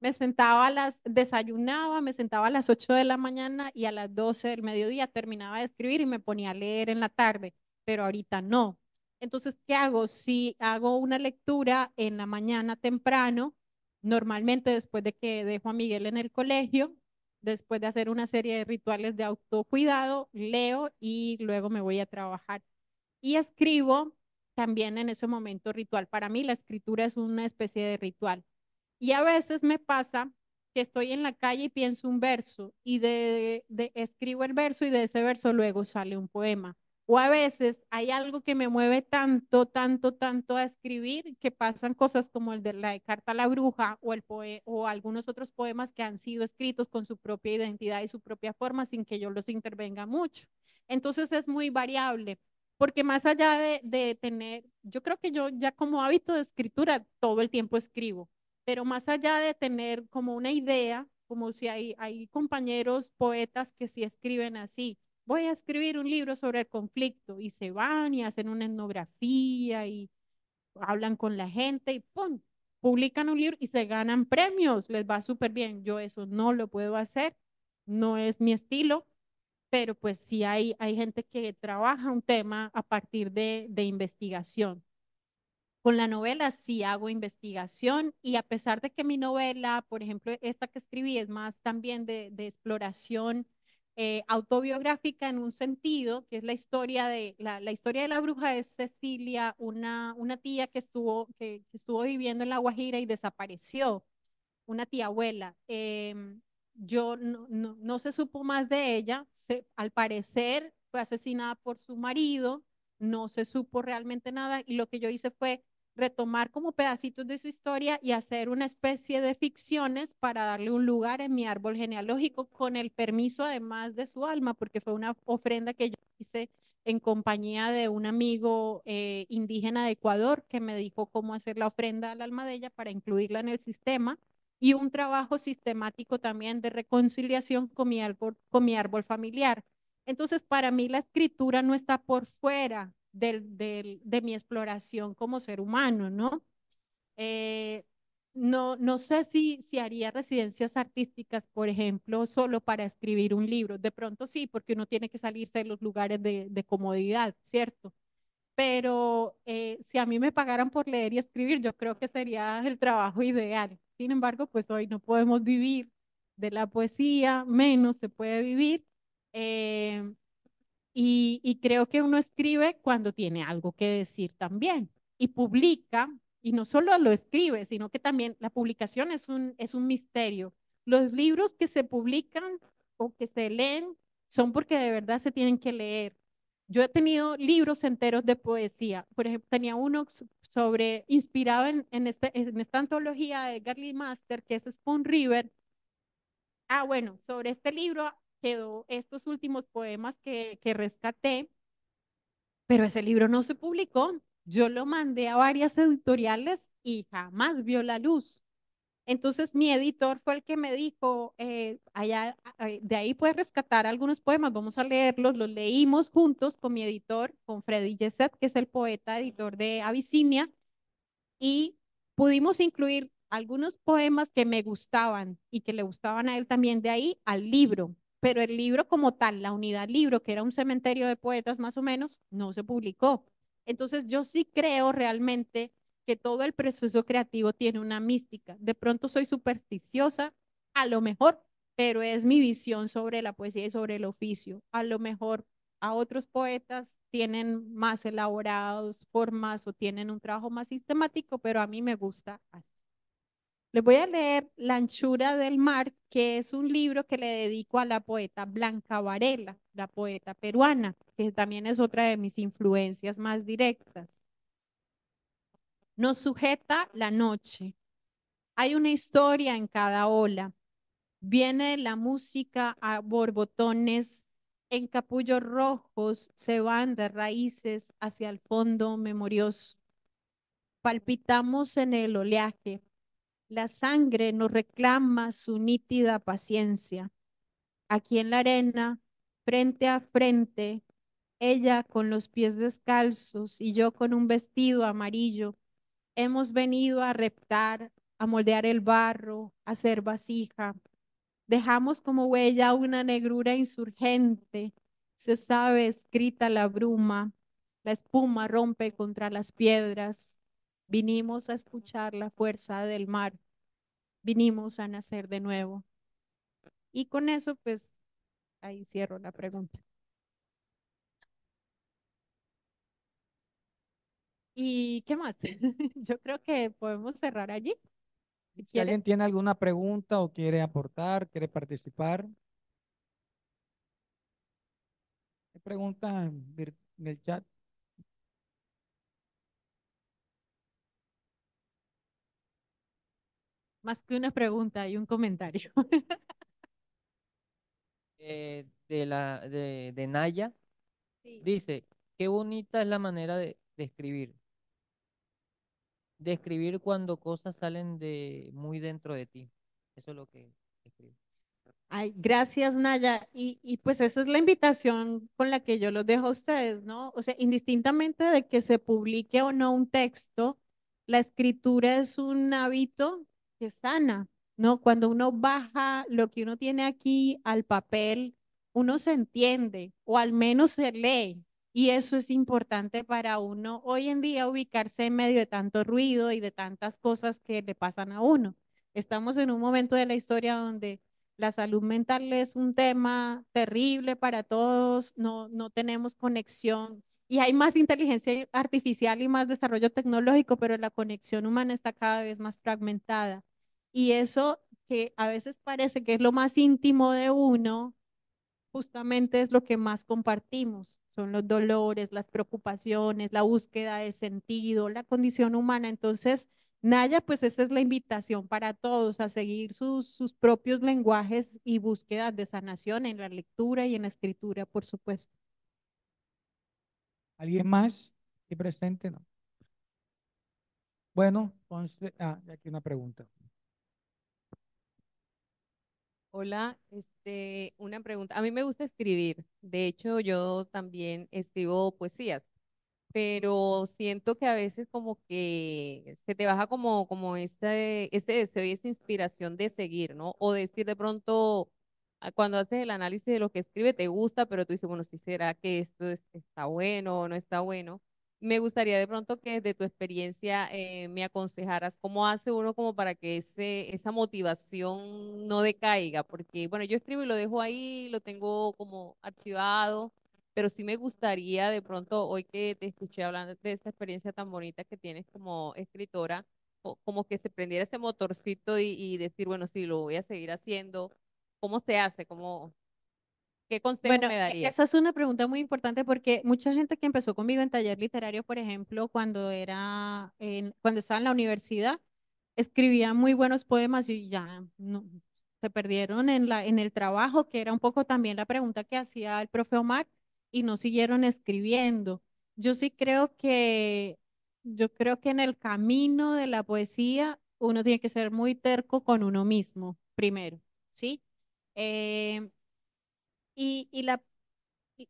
desayunaba, me sentaba a las 8 de la mañana y a las 12 del mediodía terminaba de escribir y me ponía a leer en la tarde, pero ahorita no. Entonces, ¿qué hago? Si hago una lectura en la mañana temprano, normalmente después de que dejo a Miguel en el colegio, después de hacer una serie de rituales de autocuidado, leo y luego me voy a trabajar. Y escribo también en ese momento ritual. Para mí la escritura es una especie de ritual. Y a veces me pasa que estoy en la calle y pienso un verso y escribo el verso y de ese verso luego sale un poema. O a veces hay algo que me mueve tanto, tanto, tanto a escribir que pasan cosas como el de la de Carta a la Bruja o algunos otros poemas que han sido escritos con su propia identidad y su propia forma sin que yo los intervenga mucho. Entonces es muy variable porque más allá de tener, yo creo que yo ya como hábito de escritura todo el tiempo escribo, pero más allá de tener como una idea, como si hay compañeros poetas que sí escriben así, voy a escribir un libro sobre el conflicto y se van y hacen una etnografía y hablan con la gente y ¡pum! Publican un libro y se ganan premios, les va súper bien. Yo eso no lo puedo hacer, no es mi estilo, pero pues sí hay gente que trabaja un tema a partir de investigación. Con la novela sí hago investigación y a pesar de que mi novela, por ejemplo, esta que escribí es más también de exploración autobiográfica en un sentido, que es la historia de la bruja es Cecilia, una tía que estuvo viviendo en La Guajira y desapareció, una tía abuela. Yo no se supo más de ella, al parecer fue asesinada por su marido, no se supo realmente nada y lo que yo hice fue retomar como pedacitos de su historia y hacer una especie de ficciones para darle un lugar en mi árbol genealógico con el permiso además de su alma, porque fue una ofrenda que yo hice en compañía de un amigo indígena de Ecuador que me dijo cómo hacer la ofrenda al alma de ella para incluirla en el sistema y un trabajo sistemático también de reconciliación con mi árbol familiar. Entonces, para mí la escritura no está por fuera de mi exploración como ser humano, ¿no? Eh, no sé si haría residencias artísticas, por ejemplo, solo para escribir un libro. De pronto sí, porque uno tiene que salirse de los lugares de comodidad, ¿cierto? Pero si a mí me pagaran por leer y escribir, yo creo que sería el trabajo ideal. Sin embargo, pues hoy no podemos vivir de la poesía, menos se puede vivir. eh, y creo que uno escribe cuando tiene algo que decir también y publica, y no solo lo escribe, sino que también la publicación es un misterio. Los libros que se publican o que se leen son porque de verdad se tienen que leer. Yo he tenido libros enteros de poesía. Por ejemplo, tenía uno inspirado en esta antología de Garly Master, que es Spoon River. Ah, bueno, sobre este libro quedó estos últimos poemas que rescaté, pero ese libro no se publicó. Yo lo mandé a varias editoriales y jamás vio la luz. Entonces mi editor fue el que me dijo, de ahí puedes rescatar algunos poemas, vamos a leerlos. Los leímos juntos con mi editor, con Freddy Jesset, que es el poeta editor de Abisinia, y pudimos incluir algunos poemas que me gustaban y que le gustaban a él también de ahí al libro, pero el libro como tal, la unidad libro, que era un cementerio de poetas más o menos, no se publicó. Entonces yo sí creo realmente que todo el proceso creativo tiene una mística. De pronto soy supersticiosa, a lo mejor, pero es mi visión sobre la poesía y sobre el oficio. A lo mejor a otros poetas tienen más elaborados formas o tienen un trabajo más sistemático, pero a mí me gusta así. Les voy a leer La anchura del mar, que es un libro que le dedico a la poeta Blanca Varela, la poeta peruana, que también es otra de mis influencias más directas. Nos sujeta la noche. Hay una historia en cada ola. Viene la música a borbotones, en capullos rojos se van de raíces hacia el fondo memorioso. Palpitamos en el oleaje, la sangre nos reclama su nítida paciencia. Aquí en la arena, frente a frente, ella con los pies descalzos y yo con un vestido amarillo, hemos venido a reptar a moldear el barro, a hacer vasija. Dejamos como huella una negrura insurgente. Se sabe escrita la bruma, la espuma rompe contra las piedras. Vinimos a escuchar la fuerza del mar, vinimos a nacer de nuevo. Y con eso, pues, ahí cierro la pregunta. ¿Y qué más? Yo creo que podemos cerrar allí. Si Si quieres, alguien tiene alguna pregunta o quiere aportar, quiere participar, ¿qué pregunta en el chat? más que una pregunta, hay un comentario. De Naya, Sí. dice, qué bonita es la manera de escribir. De escribir cuando cosas salen de muy dentro de ti. Eso es lo que escribe. Ay, gracias, Naya. Y pues esa es la invitación con la que yo los dejo a ustedes, ¿no? O sea, indistintamente de que se publique o no un texto, la escritura es un hábito que sana, ¿no? Cuando uno baja lo que uno tiene aquí al papel, uno se entiende o al menos se lee. Y eso es importante para uno hoy en día ubicarse en medio de tanto ruido y de tantas cosas que le pasan a uno. Estamos en un momento de la historia donde la salud mental es un tema terrible para todos, no tenemos conexión y hay más inteligencia artificial y más desarrollo tecnológico, pero la conexión humana está cada vez más fragmentada. Y eso que a veces parece que es lo más íntimo de uno, justamente es lo que más compartimos. Son los dolores, las preocupaciones, la búsqueda de sentido, la condición humana. Entonces, Naya, pues esa es la invitación para todos a seguir sus propios lenguajes y búsquedas de sanación en la lectura y en la escritura, por supuesto. ¿Alguien más aquí presente? No. Bueno, entonces, y aquí una pregunta. Hola, una pregunta. A mí me gusta escribir. De hecho, yo también escribo poesías, pero siento que a veces como que se te baja como ese deseo y esa inspiración de seguir, ¿no? O decir de pronto, cuando haces el análisis de lo que escribe, te gusta, pero tú dices, bueno, sí será que está bueno o no está bueno. Me gustaría de pronto que de tu experiencia me aconsejaras cómo hace uno como para que esa motivación no decaiga, porque bueno, yo escribo y lo dejo ahí, lo tengo como archivado, pero sí me gustaría de pronto, hoy que te escuché hablando de esta experiencia tan bonita que tienes como escritora, como que se prendiera ese motorcito y decir, bueno, sí, lo voy a seguir haciendo. ¿Cómo se hace? ¿Qué consejos Bueno, me darías? esa es una pregunta muy importante porque mucha gente que empezó conmigo en taller literario, por ejemplo, cuando estaba en la universidad, escribía muy buenos poemas y ya se perdieron en el trabajo, que era un poco también la pregunta que hacía el profe Omar, y no siguieron escribiendo. Yo sí yo creo que en el camino de la poesía uno tiene que ser muy terco con uno mismo, primero, ¿sí? Eh, y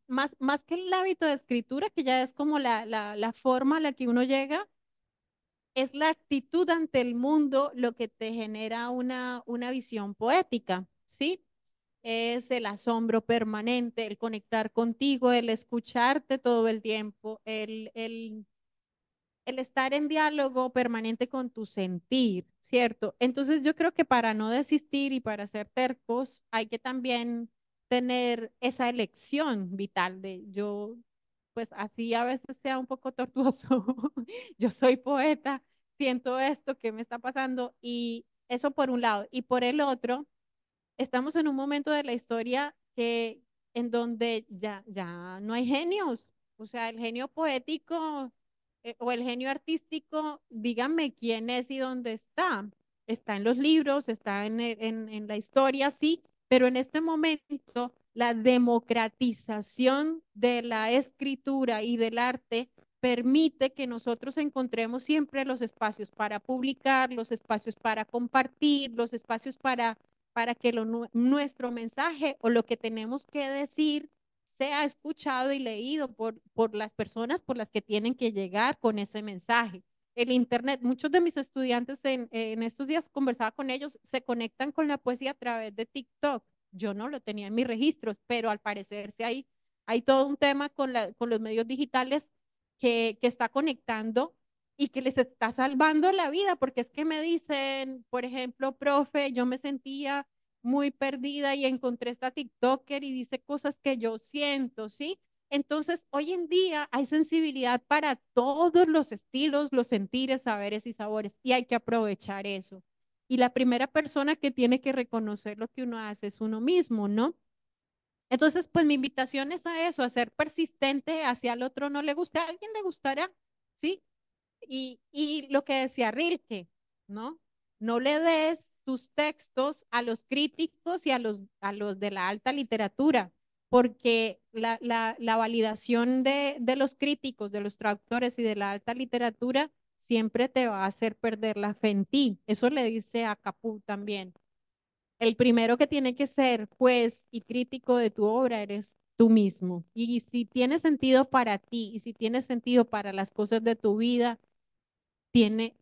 más que el hábito de escritura, que ya es como la forma a la que uno llega, es la actitud ante el mundo lo que te genera una visión poética, ¿sí? Es el asombro permanente, el conectar contigo, el escucharte todo el tiempo, el estar en diálogo permanente con tu sentir, ¿cierto? Entonces yo creo que para no desistir y para ser tercos hay que también tener esa elección vital de yo, pues así a veces sea un poco tortuoso, yo soy poeta, siento esto, ¿qué me está pasando? Y eso por un lado. Y por el otro, estamos en un momento de la historia en donde ya no hay genios, o sea, el genio poético o el genio artístico, díganme quién es y dónde está. Está en los libros, está en la historia, sí, pero en este momento la democratización de la escritura y del arte permite que nosotros encontremos siempre los espacios para publicar, los espacios para compartir, los espacios para que nuestro mensaje o lo que tenemos que decir sea escuchado y leído por las personas por las que tienen que llegar con ese mensaje. el internet. Muchos de mis estudiantes en estos días conversaba con ellos, se conectan con la poesía a través de TikTok. Yo no lo tenía en mis registros, pero al parecer sí hay todo un tema con los medios digitales que está conectando y que les está salvando la vida, porque es que me dicen, por ejemplo, profe, yo me sentía muy perdida y encontré esta TikToker y dice cosas que yo siento, ¿sí? Entonces, hoy en día hay sensibilidad para todos los estilos, los sentires, saberes y sabores, y hay que aprovechar eso. Y la primera persona que tiene que reconocer lo que uno hace es uno mismo, ¿no? Entonces, pues mi invitación es a eso, a ser persistente, hacia el otro no le gusta, a alguien le gustará, ¿sí? Y lo que decía Rilke, ¿no? No le des tus textos a los críticos y a los de la alta literatura, porque la validación de los críticos, de los traductores y de la alta literatura siempre te va a hacer perder la fe en ti. Eso le dice a Capú también. El primero que tiene que ser juez y crítico de tu obra eres tú mismo. Y si tiene sentido para ti y si tiene sentido para las cosas de tu vida,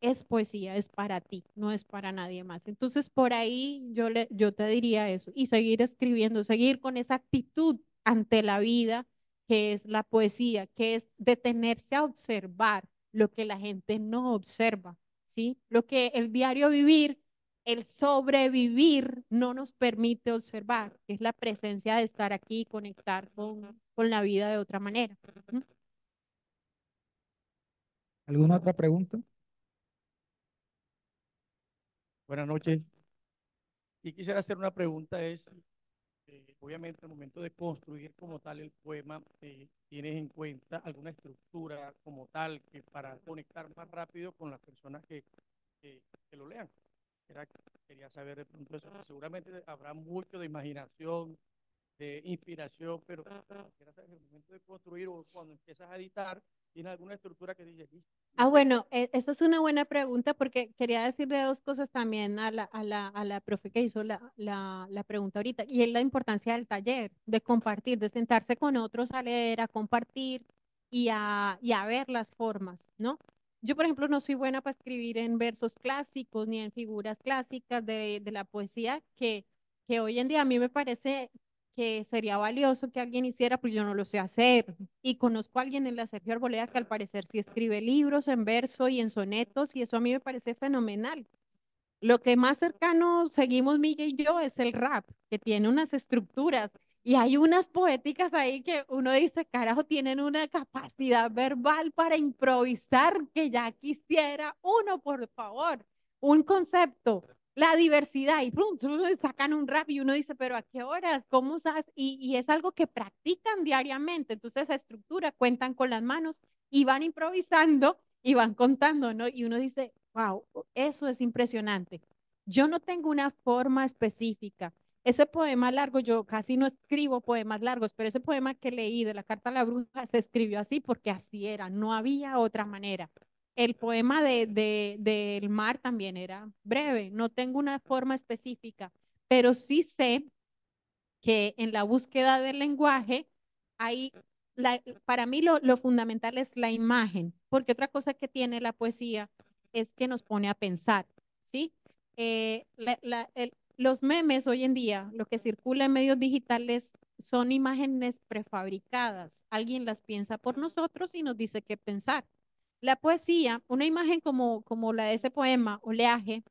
es poesía, es para ti, no es para nadie más. Entonces, por ahí yo te diría eso y seguir escribiendo, seguir con esa actitud ante la vida, que es la poesía, que es detenerse a observar lo que la gente no observa, ¿sí? Lo que el diario vivir, el sobrevivir no nos permite observar, que es la presencia de estar aquí, conectar con la vida de otra manera. ¿Alguna otra pregunta? Buenas noches. Y quisiera hacer una pregunta, obviamente al momento de construir como tal el poema, ¿tienes en cuenta alguna estructura como tal que para conectar más rápido con las personas que lo lean? Quería saber de pronto eso. Seguramente habrá mucho de imaginación, de inspiración, pero quisiera saber en el momento de construir o cuando empiezas a editar, ¿tienes alguna estructura que dices? Bueno, esa es una buena pregunta porque quería decirle dos cosas también a la profe que hizo la pregunta ahorita, y es la importancia del taller, de compartir, de sentarse con otros a leer, a compartir y a ver las formas, ¿no? Yo, por ejemplo, no soy buena para escribir en versos clásicos ni en figuras clásicas de la poesía que hoy en día a mí me parece que sería valioso que alguien hiciera, pues yo no lo sé hacer. Y conozco a alguien en la Sergio Arboleda que al parecer sí escribe libros en verso y en sonetos, y eso a mí me parece fenomenal. Lo que más cercano seguimos Miguel y yo es el rap, que tiene unas estructuras y hay unas poéticas ahí que uno dice, carajo, tienen una capacidad verbal para improvisar que ya quisiera uno, por favor, un concepto, la diversidad y pum, sacan un rap y uno dice, pero ¿a qué horas? ¿Cómo sabes? Y es algo que practican diariamente, entonces esa estructura, cuentan con las manos y van improvisando y van contando, ¿no? Y uno dice, wow, eso es impresionante. Yo no tengo una forma específica. Ese poema largo, yo casi no escribo poemas largos, pero ese poema que leí de la Carta a la Bruja se escribió así porque así era, no había otra manera. El poema del mar también era breve, no tengo una forma específica, pero sí sé que en la búsqueda del lenguaje hay, para mí lo fundamental es la imagen, porque otra cosa que tiene la poesía es que nos pone a pensar, ¿sí? Los memes hoy en día, lo que circula en medios digitales son imágenes prefabricadas. Alguien las piensa por nosotros y nos dice qué pensar. La poesía, una imagen como la de ese poema, Oleaje,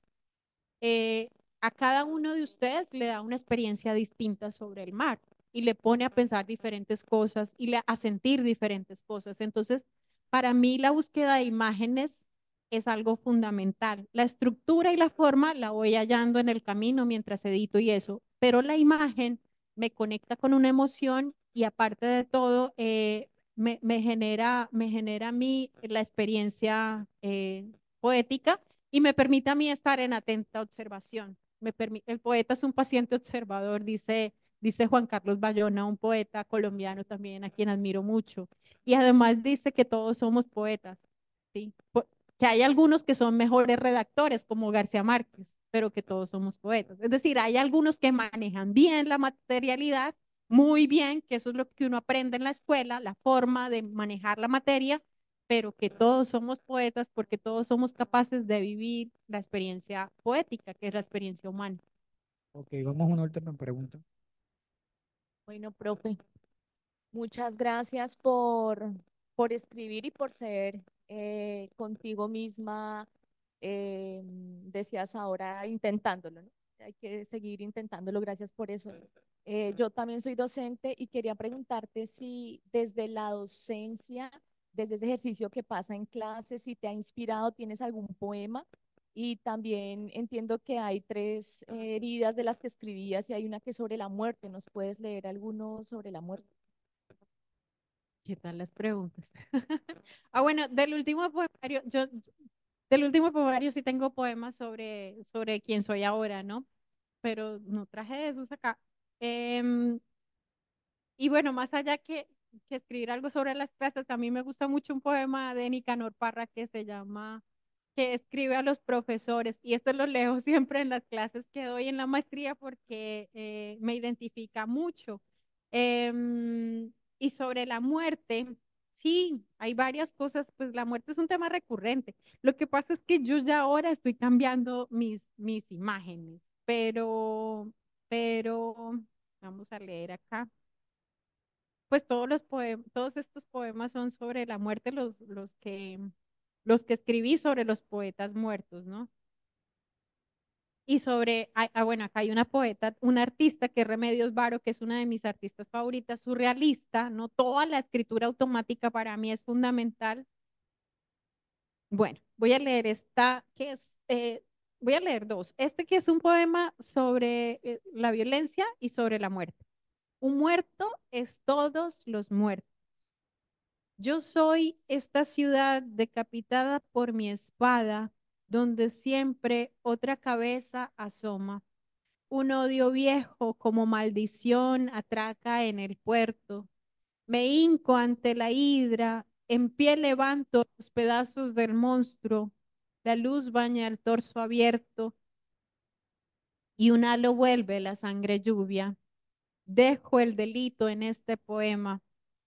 eh, a cada uno de ustedes le da una experiencia distinta sobre el mar y le pone a pensar diferentes cosas y a sentir diferentes cosas. Entonces, para mí la búsqueda de imágenes es algo fundamental. La estructura y la forma la voy hallando en el camino mientras edito y eso, pero la imagen me conecta con una emoción y aparte de todo, me genera a mí la experiencia poética y me permite a mí estar en atenta observación. El poeta es un paciente observador, dice Juan Carlos Bayona, un poeta colombiano también a quien admiro mucho. Y además dice que todos somos poetas, ¿sí? Que hay algunos que son mejores redactores, como García Márquez, pero que todos somos poetas. Es decir, hay algunos que manejan bien la materialidad, muy bien, que eso es lo que uno aprende en la escuela, la forma de manejar la materia, pero que todos somos poetas porque todos somos capaces de vivir la experiencia poética, que es la experiencia humana. Ok, vamos a una última pregunta. Bueno, profe, muchas gracias por escribir y por ser contigo misma, decías ahora intentándolo, ¿no? Hay que seguir intentándolo, gracias por eso. Yo también soy docente y quería preguntarte si desde la docencia, desde ese ejercicio que pasa en clase, si te ha inspirado, tienes algún poema. Y también entiendo que hay tres heridas de las que escribías y hay una que es sobre la muerte. ¿Nos puedes leer alguno sobre la muerte? ¿Qué tal las preguntas? Bueno, del último poemario sí tengo poemas sobre quién soy ahora, ¿no? Pero no traje esos acá. Em, y bueno, más allá que escribir algo sobre las clases, a mí me gusta mucho un poema de Nicanor Parra que se llama, que escribe a los profesores, y esto lo leo siempre en las clases que doy en la maestría porque me identifica mucho. Y sobre la muerte, sí, hay varias cosas, pues la muerte es un tema recurrente. Lo que pasa es que yo ya ahora estoy cambiando mis imágenes, pero, vamos a leer acá. Pues todos estos poemas son sobre la muerte, los que escribí sobre los poetas muertos, ¿no? Y bueno, acá hay una poeta, una artista que es Remedios Varo, que es una de mis artistas favoritas, surrealista, ¿no? Toda la escritura automática para mí es fundamental. Bueno, voy a leer voy a leer dos. Este que es un poema sobre la violencia y sobre la muerte. Un muerto es todos los muertos. Yo soy esta ciudad decapitada por mi espada, donde siempre otra cabeza asoma. Un odio viejo como maldición atraca en el puerto. Me hinco ante la hidra, en pie levanto los pedazos del monstruo. La luz baña el torso abierto y un halo vuelve la sangre lluvia. Dejo el delito en este poema,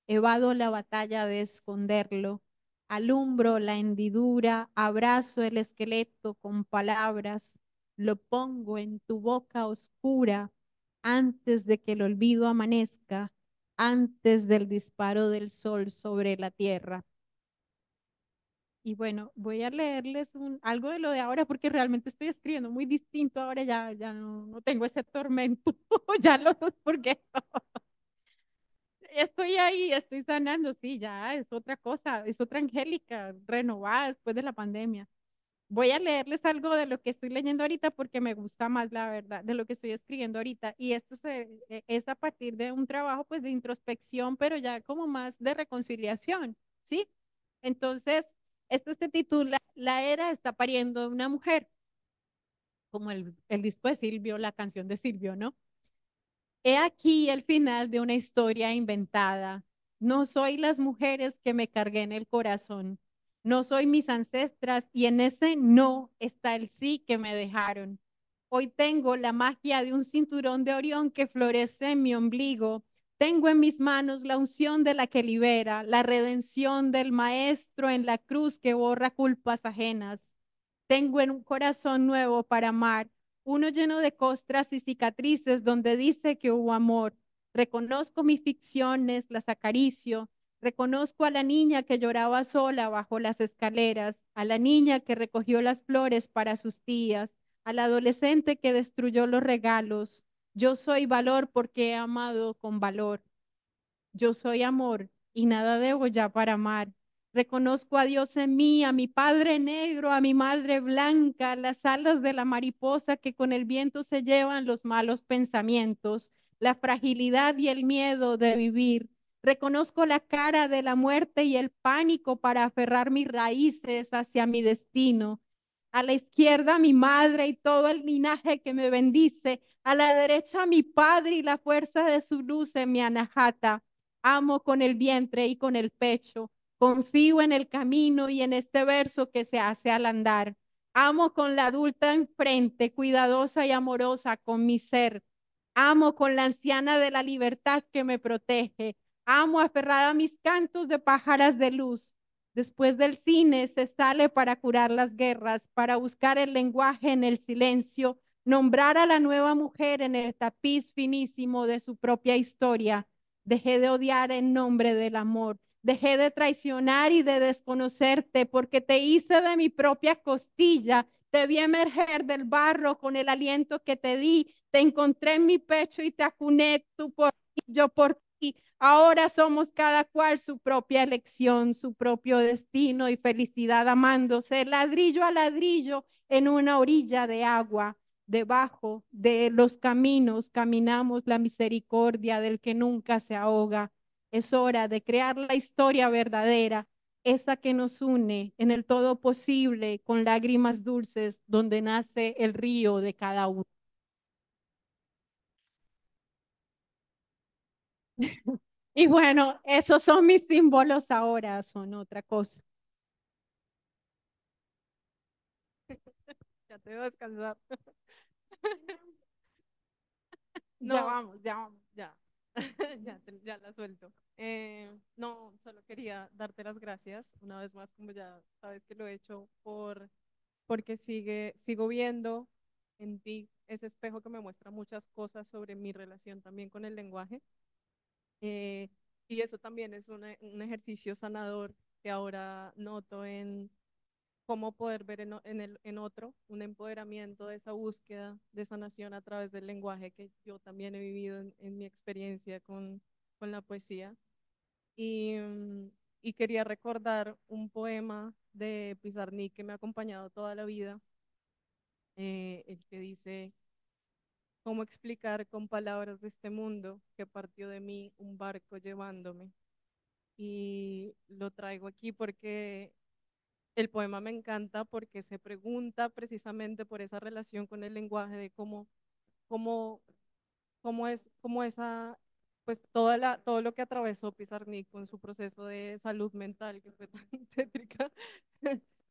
evado la batalla de esconderlo, alumbro la hendidura, abrazo el esqueleto con palabras, lo pongo en tu boca oscura antes de que el olvido amanezca, antes del disparo del sol sobre la tierra. Y bueno, voy a leerles algo de lo de ahora porque realmente estoy escribiendo muy distinto ahora, ya no tengo ese tormento, ya lo sé por qué. Estoy ahí, estoy sanando, sí, ya es otra cosa, es otra Angélica, renovada después de la pandemia. Voy a leerles algo de lo que estoy leyendo ahorita porque me gusta más, la verdad, de lo que estoy escribiendo ahorita. Y esto es a partir de un trabajo pues de introspección, pero ya como más de reconciliación, ¿sí? Entonces, esto se titula La era está pariendo una mujer, como el disco de Silvio, la canción de Silvio, ¿no? He aquí el final de una historia inventada. No soy las mujeres que me cargué en el corazón. No soy mis ancestras y en ese no está el sí que me dejaron. Hoy tengo la magia de un cinturón de Orión que florece en mi ombligo. Tengo en mis manos la unción de la que libera, la redención del Maestro en la cruz que borra culpas ajenas. Tengo en un corazón nuevo para amar, uno lleno de costras y cicatrices donde dice que hubo amor. Reconozco mis ficciones, las acaricio. Reconozco a la niña que lloraba sola bajo las escaleras, a la niña que recogió las flores para sus tías, al adolescente que destruyó los regalos. Yo soy valor porque he amado con valor. Yo soy amor y nada debo ya para amar. Reconozco a Dios en mí, a mi Padre negro, a mi Madre blanca, las alas de la mariposa que con el viento se llevan los malos pensamientos, la fragilidad y el miedo de vivir. Reconozco la cara de la muerte y el pánico para aferrar mis raíces hacia mi destino. A la izquierda mi madre y todo el linaje que me bendice. A la derecha mi padre y la fuerza de su luz en mi anahata. Amo con el vientre y con el pecho. Confío en el camino y en este verso que se hace al andar. Amo con la adulta enfrente, cuidadosa y amorosa con mi ser. Amo con la anciana de la libertad que me protege. Amo aferrada a mis cantos de pájaras de luz. Después del cine se sale para curar las guerras, para buscar el lenguaje en el silencio, nombrar a la nueva mujer en el tapiz finísimo de su propia historia. Dejé de odiar en nombre del amor. Dejé de traicionar y de desconocerte porque te hice de mi propia costilla. Te vi emerger del barro con el aliento que te di. Te encontré en mi pecho y te acuné tú por mí, yo por ti. Ahora somos cada cual su propia elección, su propio destino y felicidad amándose, ladrillo a ladrillo en una orilla de agua. Debajo de los caminos caminamos la misericordia del que nunca se ahoga. Es hora de crear la historia verdadera, esa que nos une en el todo posible con lágrimas dulces, donde nace el río de cada uno. Y bueno, esos son mis símbolos ahora, son otra cosa. Ya te voy a descansar. Ya No, vamos, ya vamos. ya, ya la suelto. No, solo quería darte las gracias una vez más, como ya sabes que lo he hecho, porque sigo viendo en ti ese espejo que me muestra muchas cosas sobre mi relación también con el lenguaje. Eh, y eso también es un ejercicio sanador que ahora noto en cómo poder ver en otro un empoderamiento de esa búsqueda de sanación a través del lenguaje que yo también he vivido en mi experiencia con la poesía. Y quería recordar un poema de Pizarnik que me ha acompañado toda la vida, el que dice: ¿cómo explicar con palabras de este mundo que partió de mí un barco llevándome? Y lo traigo aquí porque el poema me encanta, porque se pregunta precisamente por esa relación con el lenguaje, de cómo, cómo esa, pues todo lo que atravesó Pizarnik con su proceso de salud mental, que fue tan tétrica,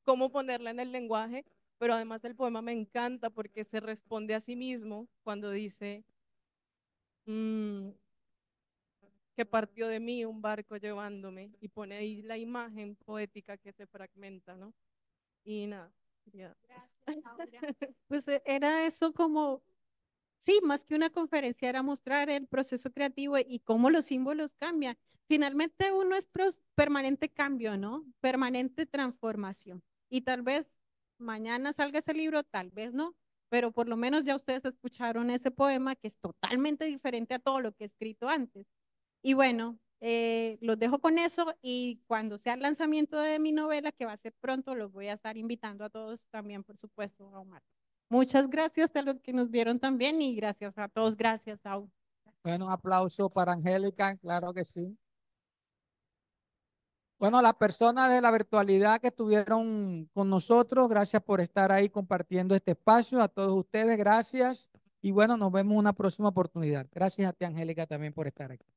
cómo ponerla en el lenguaje. Pero además el poema me encanta porque se responde a sí mismo cuando dice mm, que partió de mí un barco llevándome, y pone ahí la imagen poética que se fragmenta, ¿no? Y nada, quería eso. Pues era eso como, sí, más que una conferencia, era mostrar el proceso creativo y cómo los símbolos cambian. Finalmente uno es permanente cambio, ¿no? Permanente transformación. Y tal vez mañana salga ese libro, tal vez no, pero por lo menos ya ustedes escucharon ese poema que es totalmente diferente a todo lo que he escrito antes. Y bueno, los dejo con eso y cuando sea el lanzamiento de mi novela, que va a ser pronto, los voy a estar invitando a todos también, por supuesto, a Omar. Muchas gracias a los que nos vieron también y gracias a todos. Gracias, Au. Bueno, un aplauso para Angélica, claro que sí. Bueno, las personas de la virtualidad que estuvieron con nosotros, gracias por estar ahí compartiendo este espacio. A todos ustedes, gracias. Y bueno, nos vemos en una próxima oportunidad. Gracias a ti, Angélica, también por estar aquí.